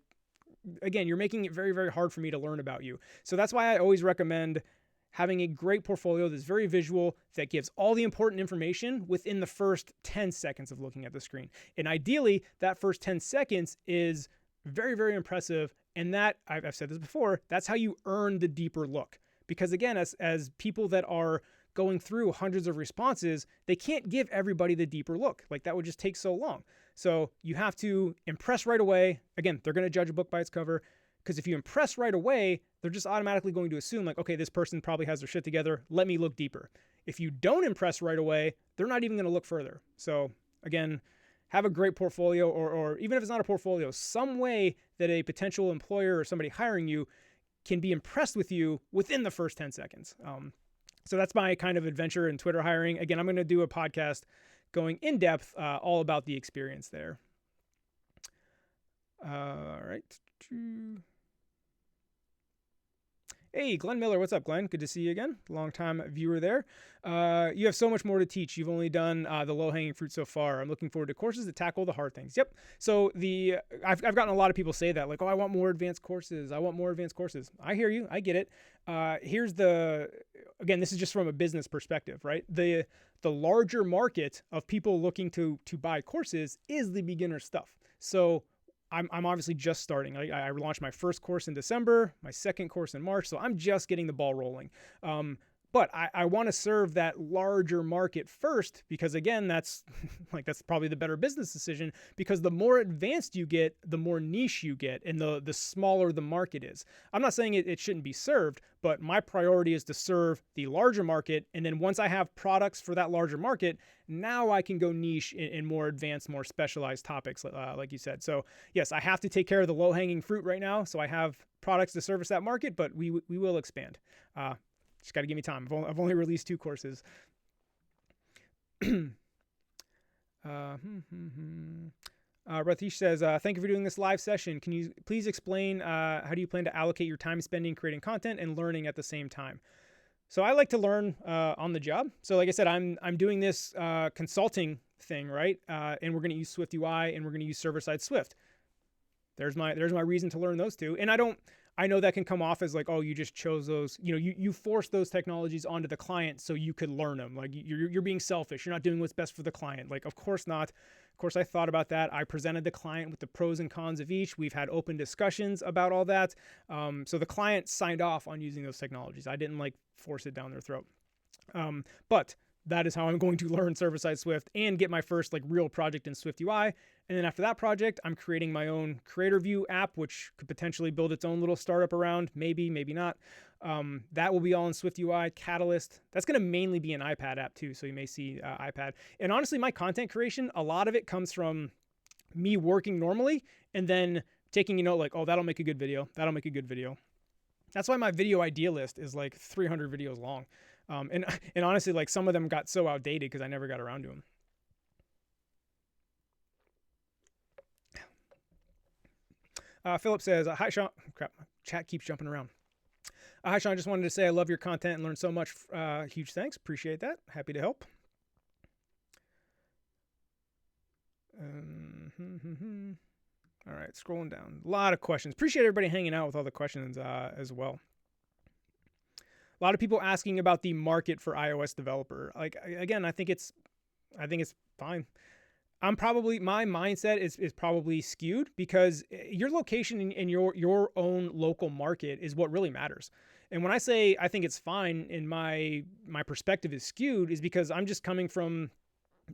again, you're making it very, very hard for me to learn about you. So that's why I always recommend having a great portfolio that's very visual, that gives all the important information within the first 10 seconds of looking at the screen. And ideally, that first 10 seconds is very, very impressive. And that, I've said this before, that's how you earn the deeper look. Because again, as people that are going through hundreds of responses, they can't give everybody the deeper look. Like that would just take so long. So you have to impress right away. Again, they're going to judge a book by its cover. Because if you impress right away, they're just automatically going to assume like, okay, this person probably has their shit together. Let me look deeper. If you don't impress right away, they're not even going to look further. So again, have a great portfolio or even if it's not a portfolio, some way that a potential employer or somebody hiring you can be impressed with you within the first 10 seconds. So that's my kind of adventure in Twitter hiring. Again, I'm going to do a podcast going in depth all about the experience there. All right. Hey, Glenn Miller. What's up, Glenn? Good to see you again. Long-time viewer there. You have so much more to teach. You've only done the low-hanging fruit so far. I'm looking forward to courses that tackle the hard things. Yep. So I've gotten a lot of people say that, like, oh, I want more advanced courses. I want more advanced courses. I hear you. I get it. Again, this is just from a business perspective, right? The larger market of people looking to buy courses is the beginner stuff. So I'm obviously just starting. I launched my first course in December, my second course in March, so I'm just getting the ball rolling. But I want to serve that larger market first because, again, that's probably the better business decision because the more advanced you get, the more niche you get and the smaller the market is. I'm not saying it shouldn't be served, but my priority is to serve the larger market. And then once I have products for that larger market, now I can go niche in more advanced, more specialized topics, like you said. So yes, I have to take care of the low-hanging fruit right now. So I have products to service that market, but we will expand. Just got to give me time. I've only released 2 courses. Ratish says, thank you for doing this live session. Can you please explain how do you plan to allocate your time spending creating content and learning at the same time? So I like to learn on the job. So like I said, I'm doing this consulting thing, right? And we're going to use SwiftUI and we're going to use server-side Swift. There's my reason to learn those two. And I know that can come off as like, oh, you just chose those, you force those technologies onto the client so you could learn them. Like you're being selfish. You're not doing what's best for the client. Like, of course not. Of course, I thought about that. I presented the client with the pros and cons of each. We've had open discussions about all that. So the client signed off on using those technologies. I didn't like force it down their throat. But that is how I'm going to learn server-side Swift and get my first like real project in SwiftUI. And then after that project, I'm creating my own Creator View app, which could potentially build its own little startup around. Maybe, maybe not. That will be all in SwiftUI, Catalyst. That's going to mainly be an iPad app too. So you may see iPad. And honestly, my content creation, a lot of it comes from me working normally and then taking a note like, oh, that'll make a good video. That'll make a good video. That's why my video idea list is like 300 videos long. And honestly, like some of them got so outdated because I never got around to them. Philip says, hi, Sean. Crap, chat keeps jumping around. Hi, Sean. I just wanted to say I love your content and learned so much. Huge thanks. Appreciate that. Happy to help. All right, scrolling down. A lot of questions. Appreciate everybody hanging out with all the questions as well. A lot of people asking about the market for iOS developer. Like, again, I think it's fine. My mindset is probably skewed because your location in your own local market is what really matters. And when I say I think it's fine and my perspective is skewed is because I'm just coming from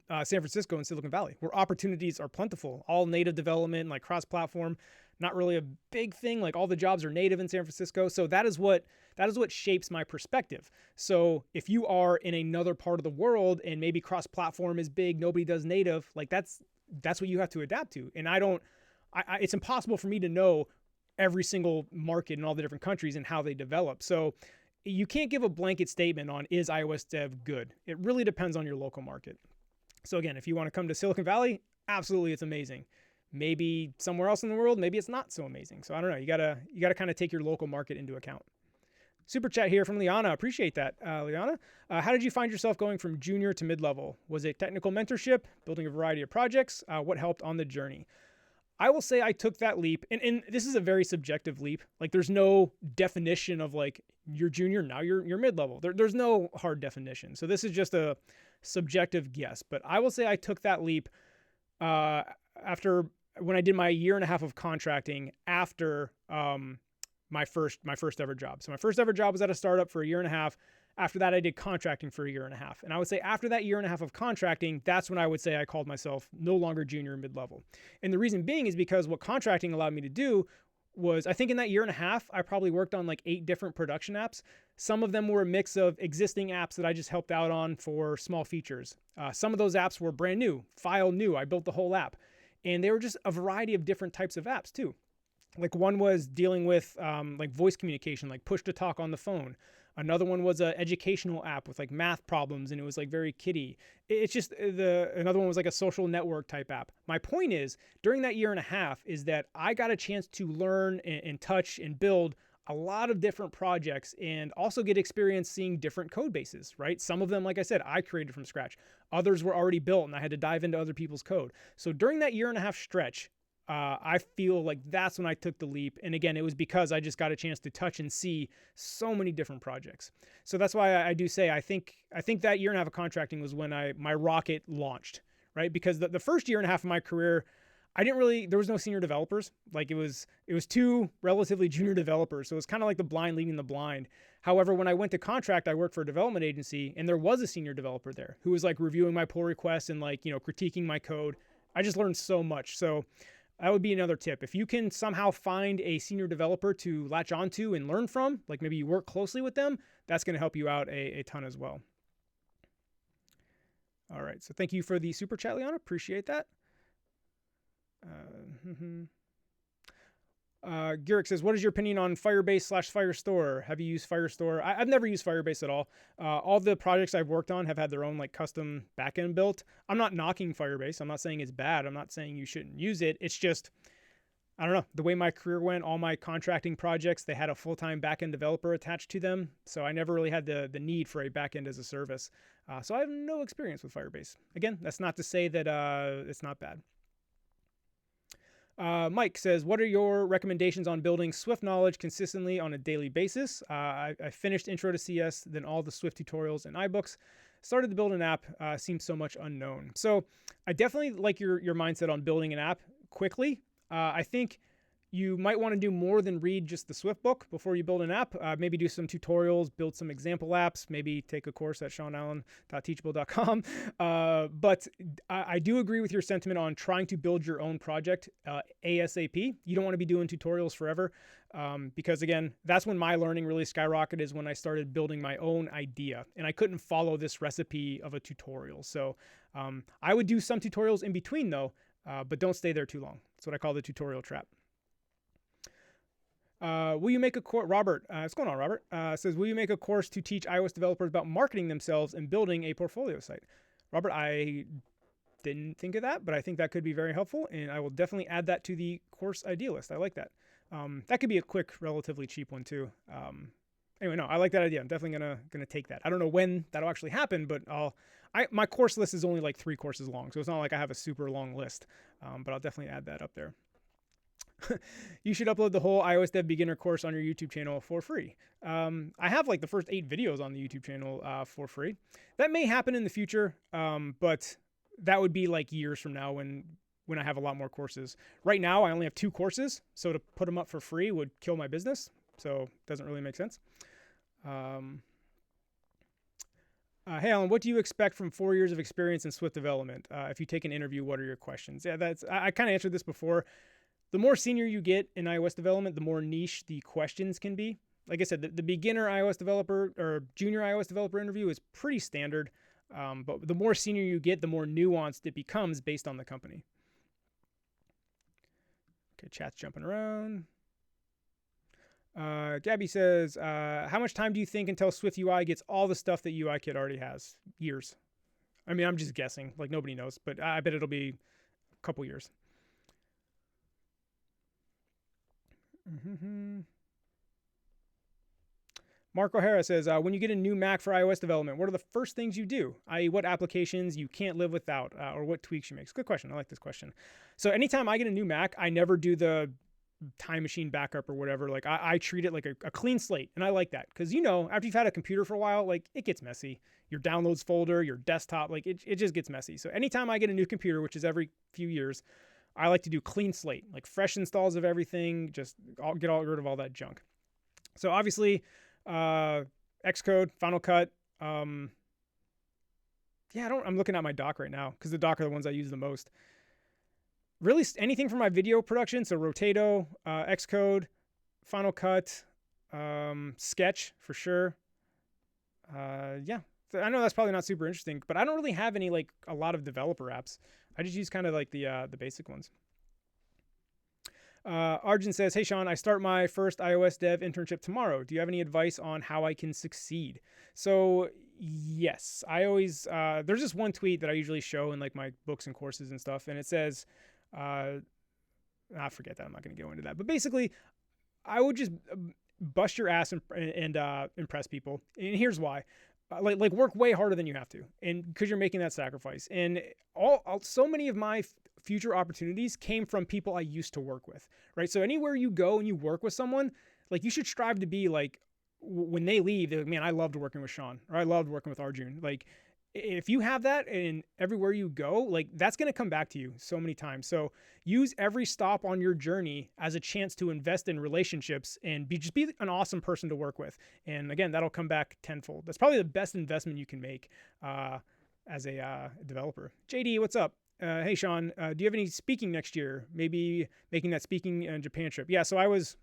San Francisco and Silicon Valley, where opportunities are plentiful, all native development, like cross-platform, not really a big thing. Like all the jobs are native in San Francisco. So that is what shapes my perspective. So if you are in another part of the world and maybe cross-platform is big, nobody does native, like that's what you have to adapt to. And it's impossible for me to know every single market in all the different countries and how they develop. So you can't give a blanket statement on is iOS dev good. It really depends on your local market. So again, if you want to come to Silicon Valley, absolutely, it's amazing. Maybe somewhere else in the world, maybe it's not so amazing. So I don't know. You gotta kind of take your local market into account. Super chat here from Liana. Appreciate that, Liana. How did you find yourself going from junior to mid-level? Was it technical mentorship, building a variety of projects? What helped on the journey? I will say I took that leap, and this is a very subjective leap. Like there's no definition of like you're junior, now you're mid-level. There's no hard definition. So this is just a subjective guess. But I will say I took that leap after when I did my 1.5 years of contracting after my first ever job. So my first ever job was at a startup for 1.5 years. After that, I did contracting for 1.5 years. And I would say after that 1.5 years of contracting, that's when I would say I called myself no longer junior or mid-level. And the reason being is because what contracting allowed me to do was, I think in that 1.5 years, I probably worked on like 8 different production apps. Some of them were a mix of existing apps that I just helped out on for small features. Some of those apps were brand new, file new. I built the whole app. And they were just a variety of different types of apps too. Like one was dealing with like voice communication, like push to talk on the phone. Another one was an educational app with like math problems, and it was like very kiddie. It's just another one was like a social network type app. My point is, during that 1.5 years is that I got a chance to learn and touch and build a lot of different projects and also get experience seeing different code bases, right? Some of them, like I said, I created from scratch. Others were already built and I had to dive into other people's code. So during that 1.5 year stretch, I feel like that's when I took the leap. And again, it was because I just got a chance to touch and see so many different projects. So that's why I do say, I think that 1.5 years of contracting was when my rocket launched, right? Because the first 1.5 years of my career, there was no senior developers. Like it was 2 relatively junior developers. So it was kind of like the blind leading the blind. However, when I went to contract, I worked for a development agency and there was a senior developer there who was like reviewing my pull requests and like, critiquing my code. I just learned so much. So that would be another tip. If you can somehow find a senior developer to latch onto and learn from, like maybe you work closely with them, that's going to help you out a ton as well. All right. So thank you for the super chat, Liana. Appreciate that. Garrick says, what is your opinion on Firebase / Firestore? Have you used Firestore? I've never used Firebase at all. All the projects I've worked on have had their own like custom backend built. I'm not knocking Firebase. I'm not saying it's bad. I'm not saying you shouldn't use it. It's just, I don't know, the way my career went, all my contracting projects, they had a full-time backend developer attached to them. So I never really had the need for a backend as a service. So I have no experience with Firebase. Again, that's not to say that it's not bad. Mike says, what are your recommendations on building Swift knowledge consistently on a daily basis? I finished Intro to CS, then all the Swift tutorials and iBooks. Started to build an app, seems so much unknown. So I definitely like your mindset on building an app quickly. I think you might want to do more than read just the Swift book before you build an app. Maybe do some tutorials, build some example apps, maybe take a course at seanallen.teachable.com. But I do agree with your sentiment on trying to build your own project ASAP. You don't want to be doing tutorials forever because, again, that's when my learning really skyrocketed, is when I started building my own idea. And I couldn't follow this recipe of a tutorial. So I would do some tutorials in between, though, but don't stay there too long. That's what I call the tutorial trap. Will you make a course? Robert, what's going on, Robert? Says, will you make a course to teach iOS developers about marketing themselves and building a portfolio site? Robert, I didn't think of that, but I think that could be very helpful, and I will definitely add that to the course idea list. I like that. That could be a quick, relatively cheap one too. Anyway, no, I like that idea. I'm definitely gonna take that. I don't know when that'll actually happen, but my course list is only like 3 courses long, so it's not like I have a super long list. But I'll definitely add that up there. You should upload the whole iOS Dev beginner course on your YouTube channel for free. I have like the first 8 videos on the YouTube channel for free. That may happen in the future, but that would be like years from now when I have a lot more courses. Right now, I only have 2 courses, so to put them up for free would kill my business. So it doesn't really make sense. Hey, Alan, what do you expect from 4 years of experience in Swift development? If you take an interview, what are your questions? Yeah, I kind of answered this before. The more senior you get in iOS development, the more niche the questions can be. Like I said, the beginner iOS developer or junior iOS developer interview is pretty standard. But the more senior you get, the more nuanced it becomes based on the company. Okay, chat's jumping around. Gabby says, how much time do you think until SwiftUI gets all the stuff that UIKit already has? Years. I mean, I'm just guessing. Like, nobody knows, but I bet it'll be a couple years. Mark O'Hara says, when you get a new Mac for iOS development, what are the first things you do? I.e., what applications you can't live without, or what tweaks you make? It's a good question. I like this question. So anytime I get a new Mac, I never do the time machine backup or whatever. Like I treat it like a clean slate. And I like that because, you know, after you've had a computer for a while, like it gets messy. Your downloads folder, your desktop, like it just gets messy. So anytime I get a new computer, which is every few years, I like to do clean slate, like fresh installs of everything. Just get rid of all that junk. So obviously, Xcode, Final Cut. I'm looking at my dock right now because the dock are the ones I use the most. Really anything for my video production. So Rotato, Xcode, Final Cut, Sketch for sure. Yeah. So I know that's probably not super interesting, but I don't really have any like a lot of developer apps. I just use kind of like the basic ones. Arjun says, hey, Sean, I start my first iOS dev internship tomorrow. Do you have any advice on how I can succeed? So yes, I always, there's this one tweet that I usually show in like my books and courses and stuff. And it says, I forget that. I'm not going to go into that, but basically I would just bust your ass and impress people. And here's why. Like work way harder than you have to, and because you're making that sacrifice. And so many of my future opportunities came from people I used to work with, right? So anywhere you go and you work with someone, like you should strive to be like, when they leave, they're like, man, I loved working with Sean, or I loved working with Arjun. Like if you have that and everywhere you go, like that's going to come back to you so many times. So use every stop on your journey as a chance to invest in relationships and just be an awesome person to work with. And again, that'll come back tenfold. That's probably the best investment you can make as a developer. JD, what's up? Hey, Sean, do you have any speaking next year? Maybe making that speaking in Japan trip. Yeah, so I was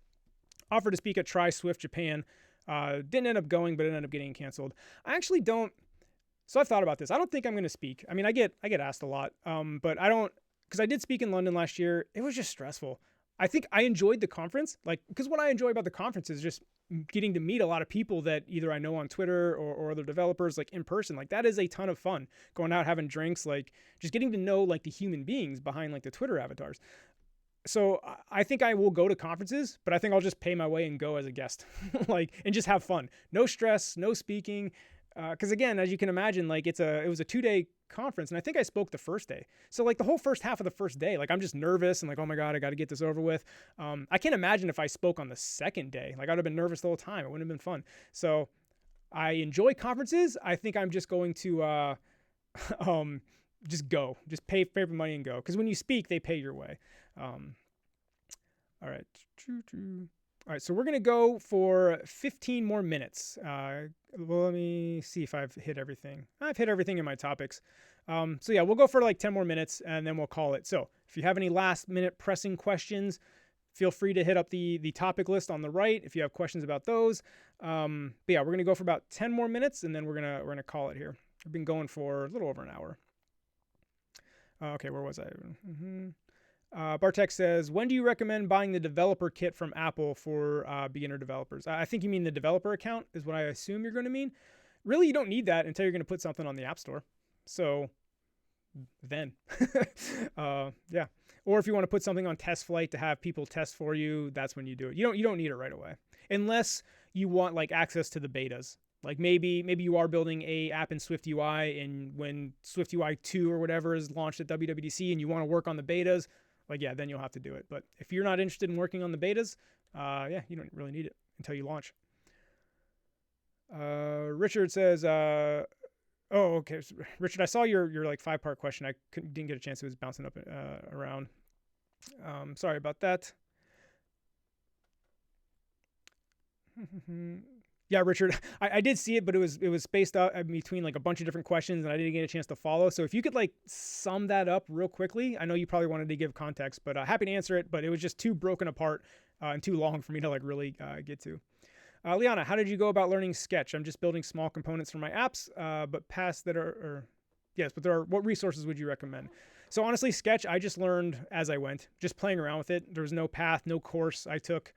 offered to speak at Try Swift Japan. Didn't end up going, but it ended up getting canceled. I actually don't. So I've thought about this. I don't think I'm going to speak. I mean, I get asked a lot, but I don't, because I did speak in London last year. It was just stressful. I think I enjoyed the conference, like, because what I enjoy about the conference is just getting to meet a lot of people that either I know on Twitter or other developers, like in person. Like that is a ton of fun. Going out, having drinks, like just getting to know like the human beings behind like the Twitter avatars. So I think I will go to conferences, but I think I'll just pay my way and go as a guest, like, and just have fun. No stress, no speaking. Because again, as you can imagine, like it was a 2-day conference, and I think I spoke the first day. So like the whole first half of the first day, like I'm just nervous and like, oh my God, I got to get this over with. I can't imagine if I spoke on the second day. Like I'd have been nervous the whole time. It wouldn't have been fun. So I enjoy conferences. I think I'm just going to just go, just pay for money and go. Because when you speak, they pay your way. All right. All right, so we're going to go for 15 more minutes. Well, let me see if I've hit everything. I've hit everything in my topics. So yeah, we'll go for like 10 more minutes and then we'll call it. So if you have any last minute pressing questions, feel free to hit up the topic list on the right if you have questions about those. But yeah, we're going to go for about 10 more minutes and then we're going to call it here. I've been going for a little over an hour. Okay, where was I? Bartek says, when do you recommend buying the developer kit from Apple for beginner developers? I think you mean the developer account is what I assume you're going to mean. Really, you don't need that until you're going to put something on the App Store. So then, yeah. Or if you want to put something on test flight to have people test for you, that's when you do it. You don't need it right away. Unless you want like access to the betas. Like maybe you are building a app in SwiftUI, and when SwiftUI 2 or whatever is launched at WWDC and you want to work on the betas, like, yeah, then you'll have to do it. But if you're not interested in working on the betas, yeah, you don't really need it until you launch. Richard says, oh, okay. Richard, I saw your like 5-part question. I didn't get a chance. It was bouncing up around. Sorry about that. Yeah, Richard, I did see it, but it was spaced out between like a bunch of different questions, and I didn't get a chance to follow. So if you could like sum that up real quickly, I know you probably wanted to give context, but happy to answer it. But it was just too broken apart and too long for me to like really get to. Liana, how did you go about learning Sketch? I'm just building small components for my apps, but past that what resources would you recommend? So honestly, Sketch, I just learned as I went, just playing around with it. There was no path, no course I took.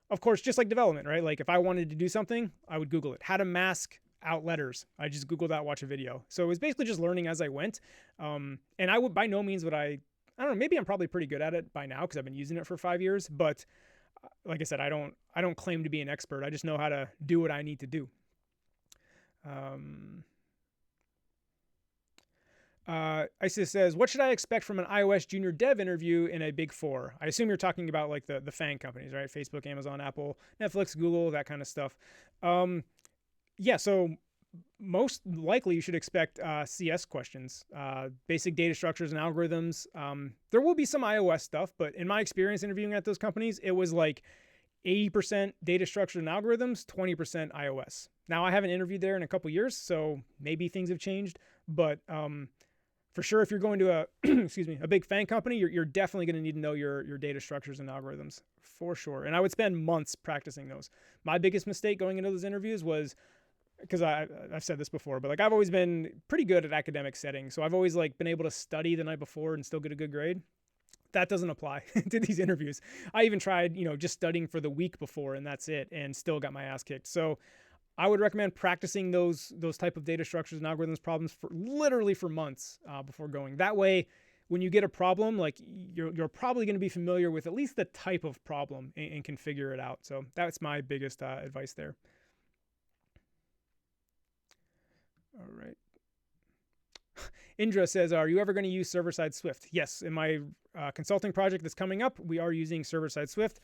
Of course, just like development, right? Like if I wanted to do something, I would Google it. How to mask out letters. I just Googled that, watch a video. So it was basically just learning as I went. And I would by no means would I don't know, maybe I'm probably pretty good at it by now because I've been using it for 5 years. But like I said, I don't claim to be an expert. I just know how to do what I need to do. Isis says, what should I expect from an iOS junior dev interview in a big 4? I assume you're talking about like the FANG companies, right? Facebook, Amazon, Apple, Netflix, Google, that kind of stuff. Yeah, so most likely you should expect CS questions, basic data structures and algorithms. There will be some iOS stuff, but in my experience interviewing at those companies, it was like 80% data structures and algorithms, 20% iOS. Now I haven't interviewed there in a couple years, so maybe things have changed, but for sure, if you're going to a a big FANG company, you're definitely going to need to know your data structures and algorithms for sure. And I would spend months practicing those. My biggest mistake going into those interviews was because I've said this before, but like I've always been pretty good at academic settings, so I've always like been able to study the night before and still get a good grade. That doesn't apply to these interviews. I even tried, just studying for the week before, and that's it, and still got my ass kicked. So I would recommend practicing those type of data structures and algorithms problems for literally for months before going. That way, when you get a problem, like you're probably going to be familiar with at least the type of problem and can figure it out. So that's my biggest advice there. All right. Indra says, are you ever going to use server-side Swift? Yes, in my consulting project that's coming up, we are using server-side Swift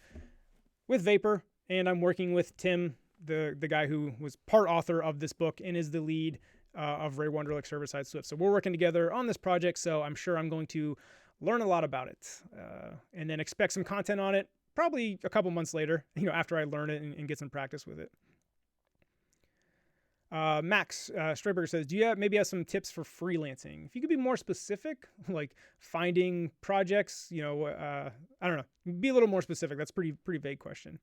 with Vapor, and I'm working with Tim, the guy who was part author of this book and is the lead of Ray Wenderlich server-side Swift. So we're working together on this project, so I'm sure I'm going to learn a lot about it and then expect some content on it probably a couple months later, after I learn it and get some practice with it. Max Strayberger says, do you maybe have some tips for freelancing? If you could be more specific, like finding projects, I don't know, be a little more specific. That's pretty vague question.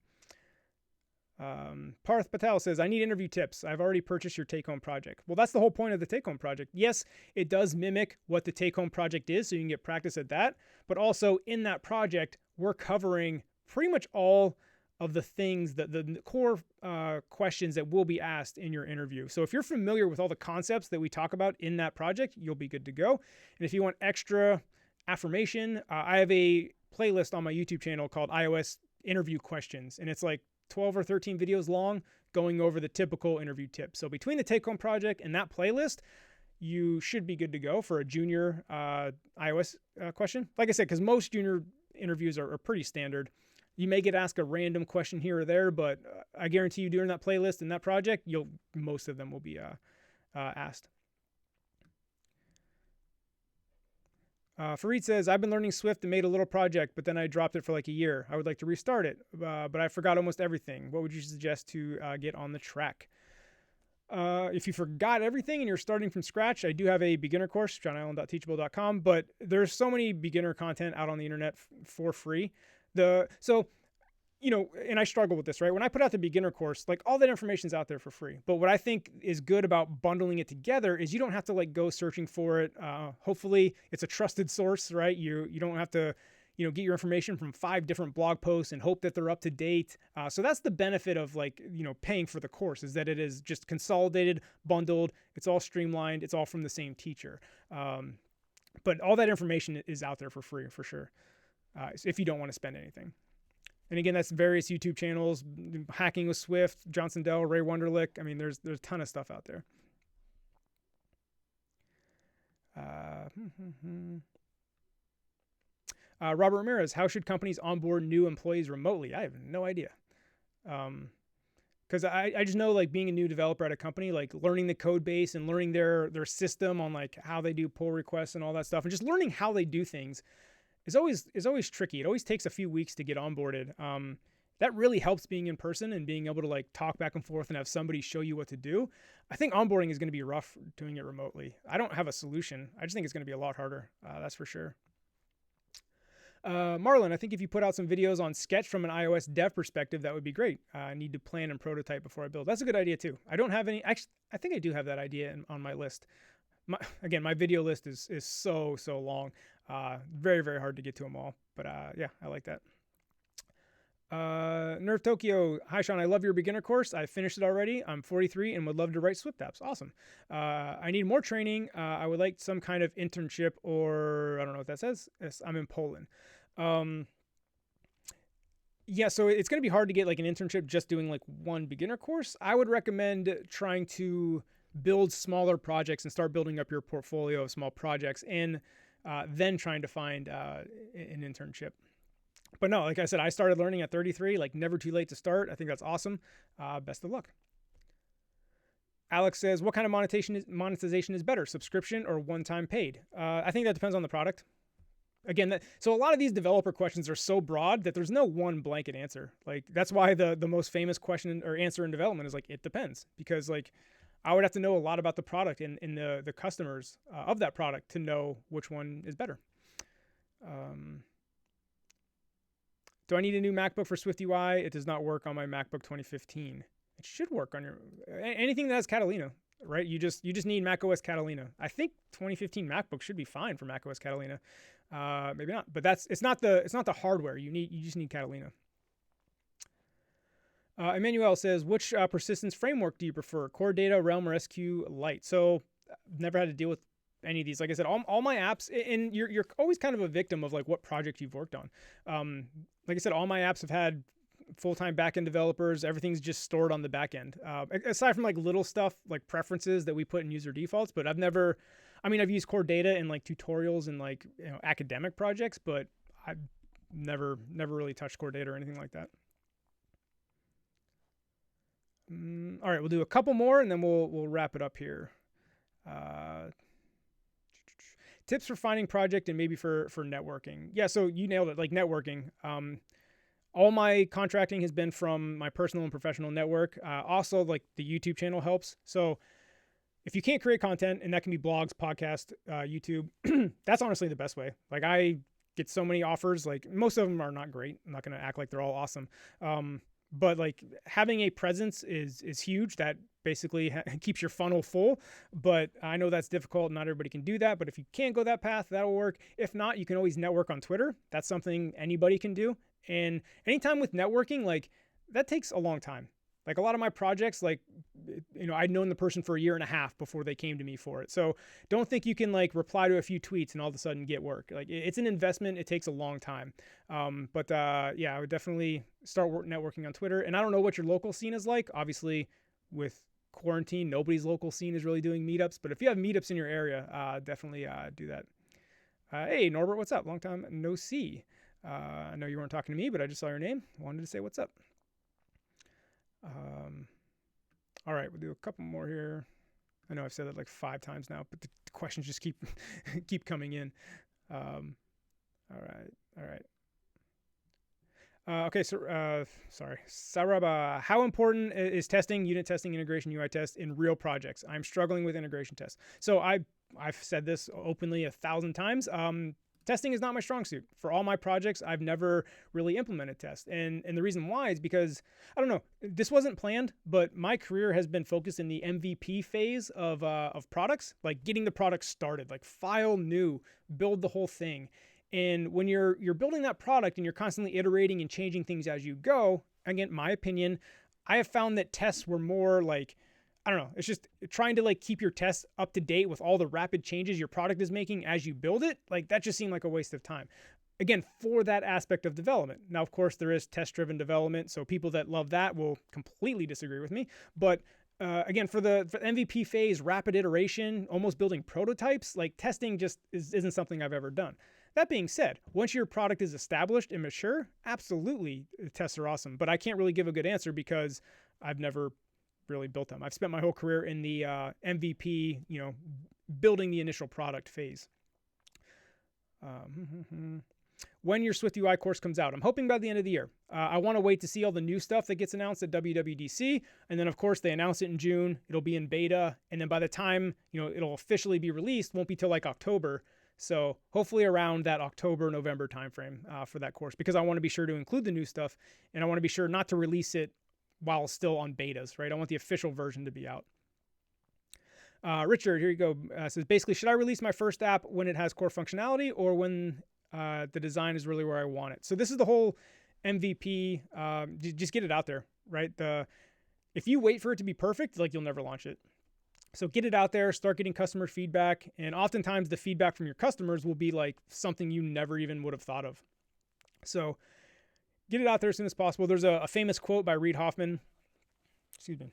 Parth Patel says, I need interview tips. I've already purchased your take-home project. Well, that's the whole point of the take-home project. Yes, it does mimic what the take-home project is, so you can get practice at that. But also in that project, we're covering pretty much all of the things, the core questions that will be asked in your interview. So if you're familiar with all the concepts that we talk about in that project, you'll be good to go. And if you want extra affirmation, I have a playlist on my YouTube channel called iOS Interview Questions, and it's like 12 or 13 videos long going over the typical interview tips. So between the take-home project and that playlist, you should be good to go for a junior iOS question. Like I said, because most junior interviews are pretty standard. You may get asked a random question here or there, but I guarantee you during that playlist and that project, most of them will be asked. Fareed says, I've been learning Swift and made a little project, but then I dropped it for like a year. I would like to restart it, but I forgot almost everything. What would you suggest to get on the track? If you forgot everything and you're starting from scratch, I do have a beginner course, johnisland.teachable.com, but there's so many beginner content out on the internet for free. And I struggle with this, right? When I put out the beginner course, like all that information's out there for free. But what I think is good about bundling it together is you don't have to like go searching for it. Hopefully it's a trusted source, right? You don't have to, get your information from 5 different blog posts and hope that they're up to date. So that's the benefit of like, paying for the course, is that it is just consolidated, bundled. It's all streamlined. It's all from the same teacher. But all that information is out there for free for sure. If you don't want to spend anything. And again, that's various YouTube channels, Hacking with Swift, Johnson Dell, Ray Wenderlich. I mean, there's a ton of stuff out there. Robert Ramirez, how should companies onboard new employees remotely? I have no idea. Because I just know, like, being a new developer at a company, like learning the code base and learning their system on like how they do pull requests and all that stuff, and just learning how they do things is always tricky. It always takes a few weeks to get onboarded. That really helps being in person and being able to like talk back and forth and have somebody show you what to do. I think onboarding is going to be rough doing it remotely. I don't have a solution. I just think it's going to be a lot harder. That's for sure. Marlon, I think if you put out some videos on Sketch from an iOS dev perspective, that would be great. I need to plan and prototype before I build. That's a good idea too. I don't have any, actually, I think I do have that idea on my list. My video list is so long. Very, very hard to get to them all. But yeah, I like that. Nerf Tokyo, hi Sean, I love your beginner course. I finished it already. I'm 43 and would love to write Swift apps. Awesome. I need more training. I would like some kind of internship, or I don't know what that says. Yes, I'm in Poland. Yeah, so it's going to be hard to get like an internship just doing like one beginner course. I would recommend trying to build smaller projects and start building up your portfolio of small projects, and then trying to find an internship. But no, like I said, I started learning at 33, like never too late to start. I think that's awesome. Best of luck. Alex says, what kind of monetization is better, subscription or one-time paid? I think that depends on the product. Again, so a lot of these developer questions are so broad that there's no one blanket answer. Like that's why the most famous question or answer in development is like, it depends. Because like I would have to know a lot about the product and the customers of that product to know which one is better. Do I need a new MacBook for SwiftUI? It does not work on my MacBook 2015. It should work on your anything that has Catalina, right? You just need macOS Catalina. I think 2015 MacBook should be fine for macOS Catalina. Maybe not, but it's not the hardware. You just need Catalina. Emmanuel says, which persistence framework do you prefer? Core Data, Realm, or SQLite? So I've never had to deal with any of these. Like I said, all my apps, and you're always kind of a victim of like what project you've worked on. Like I said, all my apps have had full-time backend developers. Everything's just stored on the backend. Aside from like little stuff like preferences that we put in user defaults, but I've used Core Data in like tutorials and like, you know, academic projects, but I've never really touched Core Data or anything like that. All right, we'll do a couple more and then we'll wrap it up here. Tips for finding project and maybe for networking. Yeah, so you nailed it, like networking. All my contracting has been from my personal and professional network. Also, like the YouTube channel helps. So if you can't create content, and that can be blogs, podcasts, YouTube, that's honestly the best way. Like I get so many offers, like most of them are not great. I'm not going to act like they're all awesome. But like having a presence is huge. That basically keeps your funnel full. But I know that's difficult. Not everybody can do that. But if you can't go that path, that'll work. If not, you can always network on Twitter. That's something anybody can do. And anytime with networking, like that takes a long time. Like a lot of my projects, like, you know, I'd known the person for a year and a half before they came to me for it. So don't think you can like reply to a few tweets and all of a sudden get work. Like it's an investment. It takes a long time. Yeah, I would definitely start networking on Twitter. And I don't know what your local scene is like. Obviously with quarantine, nobody's local scene is really doing meetups, but if you have meetups in your area, definitely do that. Hey Norbert, what's up? Long time no see. I know you weren't talking to me, but I just saw your name. Wanted to say what's up. All right, we'll do a couple more here. I know I've said that like 5 times now, but the questions just keep keep coming in. All right. Okay, so sorry, Saraba. How important is testing, unit testing, integration, UI test in real projects? I'm struggling with integration tests. So I've said this openly 1,000 times. Testing is not my strong suit. For all my projects, I've never really implemented tests. And the reason why is because, I don't know, this wasn't planned, but my career has been focused in the MVP phase of products, like getting the product started, like file new, build the whole thing. And when you're building that product and you're constantly iterating and changing things as you go, again, my opinion, I have found that tests were more like, I don't know, it's just trying to like keep your tests up to date with all the rapid changes your product is making as you build it. Like that just seemed like a waste of time. again, for that aspect of development. Now, of course, there is test-driven development, so people that love that will completely disagree with me. But again, for the MVP phase, rapid iteration, almost building prototypes, like testing just isn't something I've ever done. That being said, once your product is established and mature, absolutely, tests are awesome. But I can't really give a good answer because I've never really built them. I've spent my whole career in the MVP, building the initial product phase. When your SwiftUI course comes out, I'm hoping by the end of the year. I want to wait to see all the new stuff that gets announced at WWDC. And then, of course, they announce it in June. It'll be in beta. And then by the time, it'll officially be released, won't be till like October. So hopefully around that October, November timeframe for that course, because I want to be sure to include the new stuff. And I want to be sure not to release it while still on betas, right? I want the official version to be out. Richard, here you go. Says, basically, should I release my first app when it has core functionality or when the design is really where I want it? So this is the whole MVP. Just get it out there, right? If you wait for it to be perfect, like, you'll never launch it. So get it out there, start getting customer feedback. And oftentimes the feedback from your customers will be like something you never even would have thought of. So get it out there as soon as possible. There's a famous quote by Reid Hoffman. Excuse me.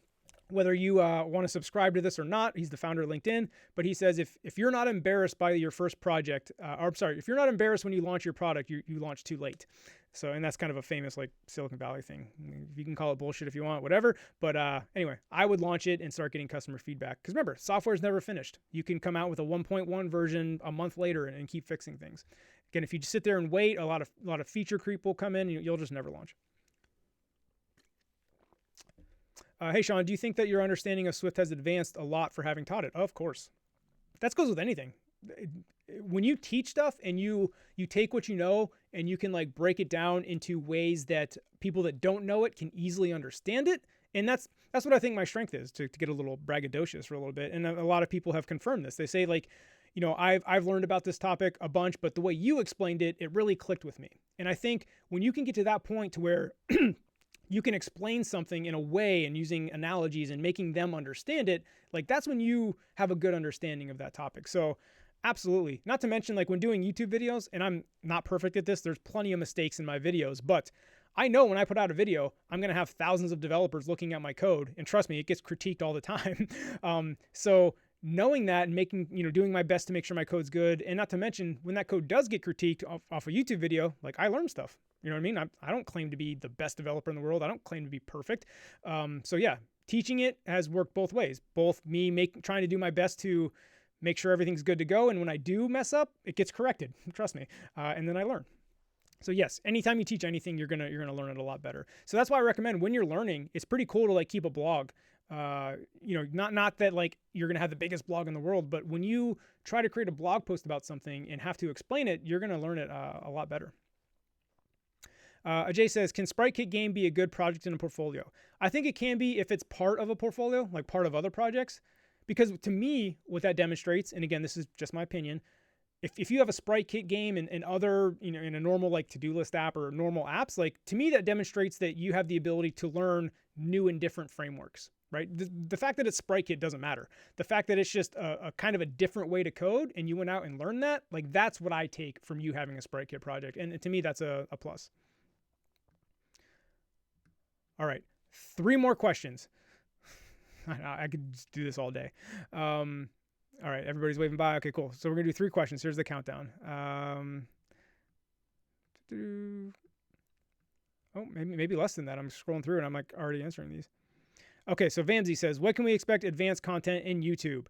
Whether you want to subscribe to this or not, he's the founder of LinkedIn, but he says, if you're not embarrassed by your first project, if you're not embarrassed when you launch your product, you launch too late. So, and that's kind of a famous like Silicon Valley thing. You can call it bullshit if you want, whatever. But anyway, I would launch it and start getting customer feedback. Because remember, software is never finished. You can come out with a 1.1 version a month later and keep fixing things. Again, if you just sit there and wait, a lot of feature creep will come in and you'll just never launch. Hey, Sean, do you think that your understanding of Swift has advanced a lot for having taught it? Of course. That goes with anything. When you teach stuff and you take what you know and you can like break it down into ways that people that don't know it can easily understand it. And that's what I think my strength is, to get a little braggadocious for a little bit. And a lot of people have confirmed this. They say like, I've learned about this topic a bunch, but the way you explained it, it really clicked with me. And I think when you can get to that point to where you can explain something in a way and using analogies and making them understand it, like that's when you have a good understanding of that topic. So absolutely. Not to mention like when doing YouTube videos, and I'm not perfect at this, there's plenty of mistakes in my videos, but I know when I put out a video, I'm going to have thousands of developers looking at my code. And trust me, it gets critiqued all the time. So knowing that and doing my best to make sure my code's good. And not to mention when that code does get critiqued off a YouTube video, like I learn stuff. You know what I mean? I don't claim to be the best developer in the world. I don't claim to be perfect. So yeah, teaching it has worked both ways. Both me trying to do my best to make sure everything's good to go. And when I do mess up, it gets corrected. Trust me. And then I learn. So yes, anytime you teach anything, you're gonna learn it a lot better. So that's why I recommend when you're learning, it's pretty cool to like keep a blog. Not that like you're gonna have the biggest blog in the world, but when you try to create a blog post about something and have to explain it, you're gonna learn it a lot better. Ajay says, can Sprite Kit game be a good project in a portfolio? I think it can be if it's part of a portfolio, like part of other projects. Because to me, what that demonstrates, and again, this is just my opinion, if you have a Sprite Kit game and other, in a normal like to-do list app or normal apps, like to me, that demonstrates that you have the ability to learn new and different frameworks, right? The fact that it's Sprite Kit doesn't matter. The fact that it's just a kind of a different way to code and you went out and learned that, like that's what I take from you having a Sprite Kit project. And to me, that's a plus. All right, 3 more questions. I could just do this all day. All right, everybody's waving by. Okay, cool. So we're gonna do 3 questions. Here's the countdown. Maybe less than that. I'm scrolling through and I'm like already answering these. Okay, so Vamsy says, what can we expect advanced content in YouTube?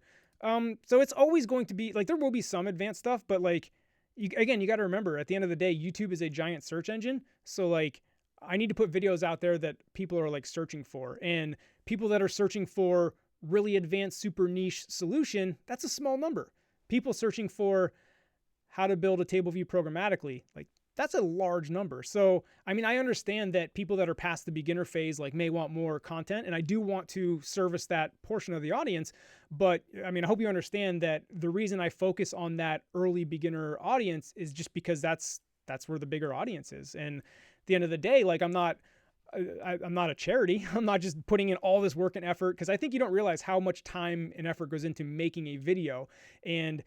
So it's always going to be like, there will be some advanced stuff, but like, you got to remember at the end of the day, YouTube is a giant search engine. So like, I need to put videos out there that people are like searching for, and people that are searching for really advanced, super niche solution, that's a small number. People searching for how to build a table view programmatically, like that's a large number. So, I mean, I understand that people that are past the beginner phase, like may want more content, and I do want to service that portion of the audience. But I mean, I hope you understand that the reason I focus on that early beginner audience is just because that's where the bigger audience is. And at the end of the day, like I'm not a charity. I'm not just putting in all this work and effort, because I think you don't realize how much time and effort goes into making a video. And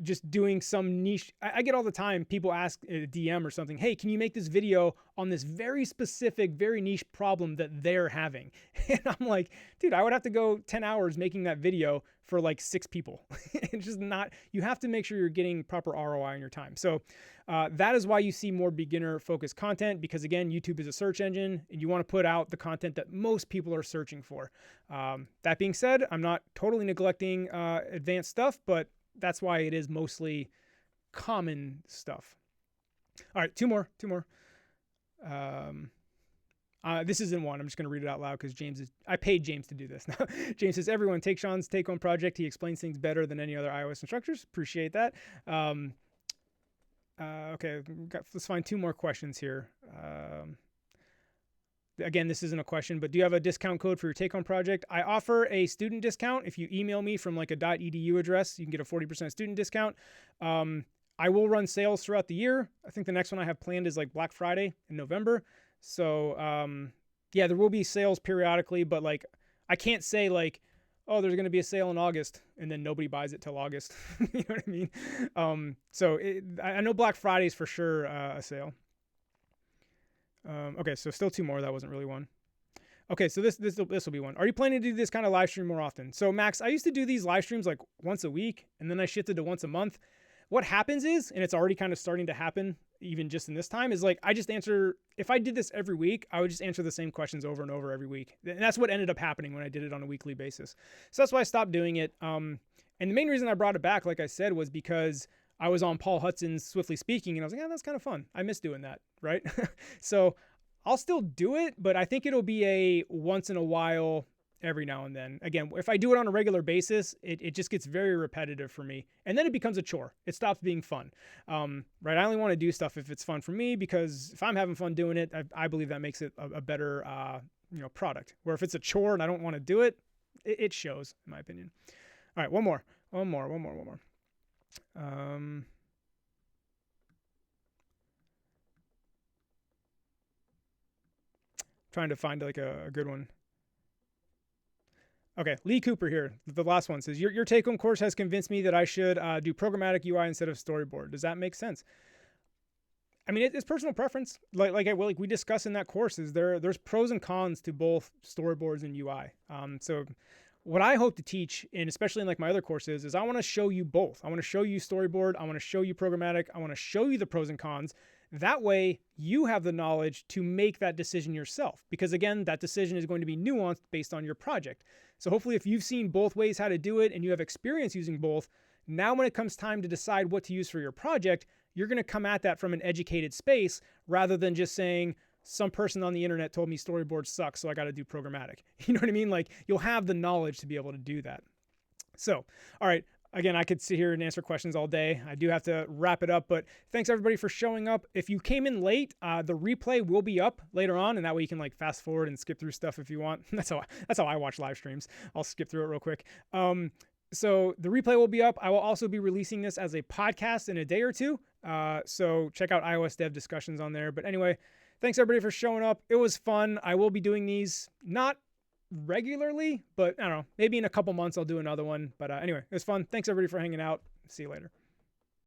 just doing some niche. I get all the time, people ask a DM or something, hey, can you make this video on this very specific, very niche problem that they're having? And I'm like, dude, I would have to go 10 hours making that video for like 6 people. It's just not, you have to make sure you're getting proper ROI on your time. So that is why you see more beginner focused content, because again, YouTube is a search engine and you want to put out the content that most people are searching for. That being said, I'm not totally neglecting advanced stuff, but that's why it is mostly common stuff. All right, two more. This isn't one. I'm just going to read it out loud because I paid James to do this. James says, everyone, take Sean's take-home project. He explains things better than any other iOS instructors. Appreciate that. Okay, let's find 2 more questions here. Again, this isn't a question, but do you have a discount code for your take-home project? I offer a student discount. If you email me from like a .edu address, you can get a 40% student discount. I will run sales throughout the year. I think the next one I have planned is like Black Friday in November. So yeah, there will be sales periodically, but like I can't say like, oh, there's going to be a sale in August and then nobody buys it till August. You know what I mean? I know Black Friday is for sure a sale. Okay, so still 2 more. That wasn't really one. Okay, so this will be one. Are you planning to do this kind of live stream more often? So Max, I used to do these live streams like once a week, and then I shifted to once a month. What happens is, and it's already kind of starting to happen even just in this time, is like I just answer, if I did this every week, I would just answer the same questions over and over every week. And that's what ended up happening when I did it on a weekly basis. So that's why I stopped doing it. And the main reason I brought it back, like I said, was because I was on Paul Hudson's Swiftly Speaking, and I was like, yeah, that's kind of fun. I miss doing that, right? So I'll still do it, but I think it'll be a once in a while, every now and then. Again, if I do it on a regular basis, it just gets very repetitive for me. And then it becomes a chore. It stops being fun, right? I only want to do stuff if it's fun for me, because if I'm having fun doing it, I believe that makes it a better product. Where if it's a chore and I don't want to do it, it shows, in my opinion. All right, one more. Trying to find like a good one. Okay, Lee Cooper here. The last one says, your take-home course has convinced me that I should do programmatic UI instead of storyboard. Does that make sense? I mean, it's personal preference. Like we discussed in that course, there's pros and cons to both storyboards and UI. So what I hope to teach, and especially in like my other courses, is I want to show you both. I want to show you storyboard. I want to show you programmatic. I want to show you the pros and cons. That way you have the knowledge to make that decision yourself. Because again, that decision is going to be nuanced based on your project. So hopefully if you've seen both ways how to do it and you have experience using both, now when it comes time to decide what to use for your project, you're going to come at that from an educated space rather than just saying, some person on the internet told me storyboards suck, so I got to do programmatic. You know what I mean? Like you'll have the knowledge to be able to do that. So, all right. Again, I could sit here and answer questions all day. I do have to wrap it up, but thanks everybody for showing up. If you came in late, the replay will be up later on, and that way you can like fast forward and skip through stuff if you want. That's how I watch live streams. I'll skip through it real quick. So the replay will be up. I will also be releasing this as a podcast in a day or two. So check out iOS dev discussions on there. But anyway, thanks everybody for showing up. It was fun. I will be doing these not regularly, but I don't know, maybe in a couple months I'll do another one. But anyway, it was fun. Thanks everybody for hanging out. See you later.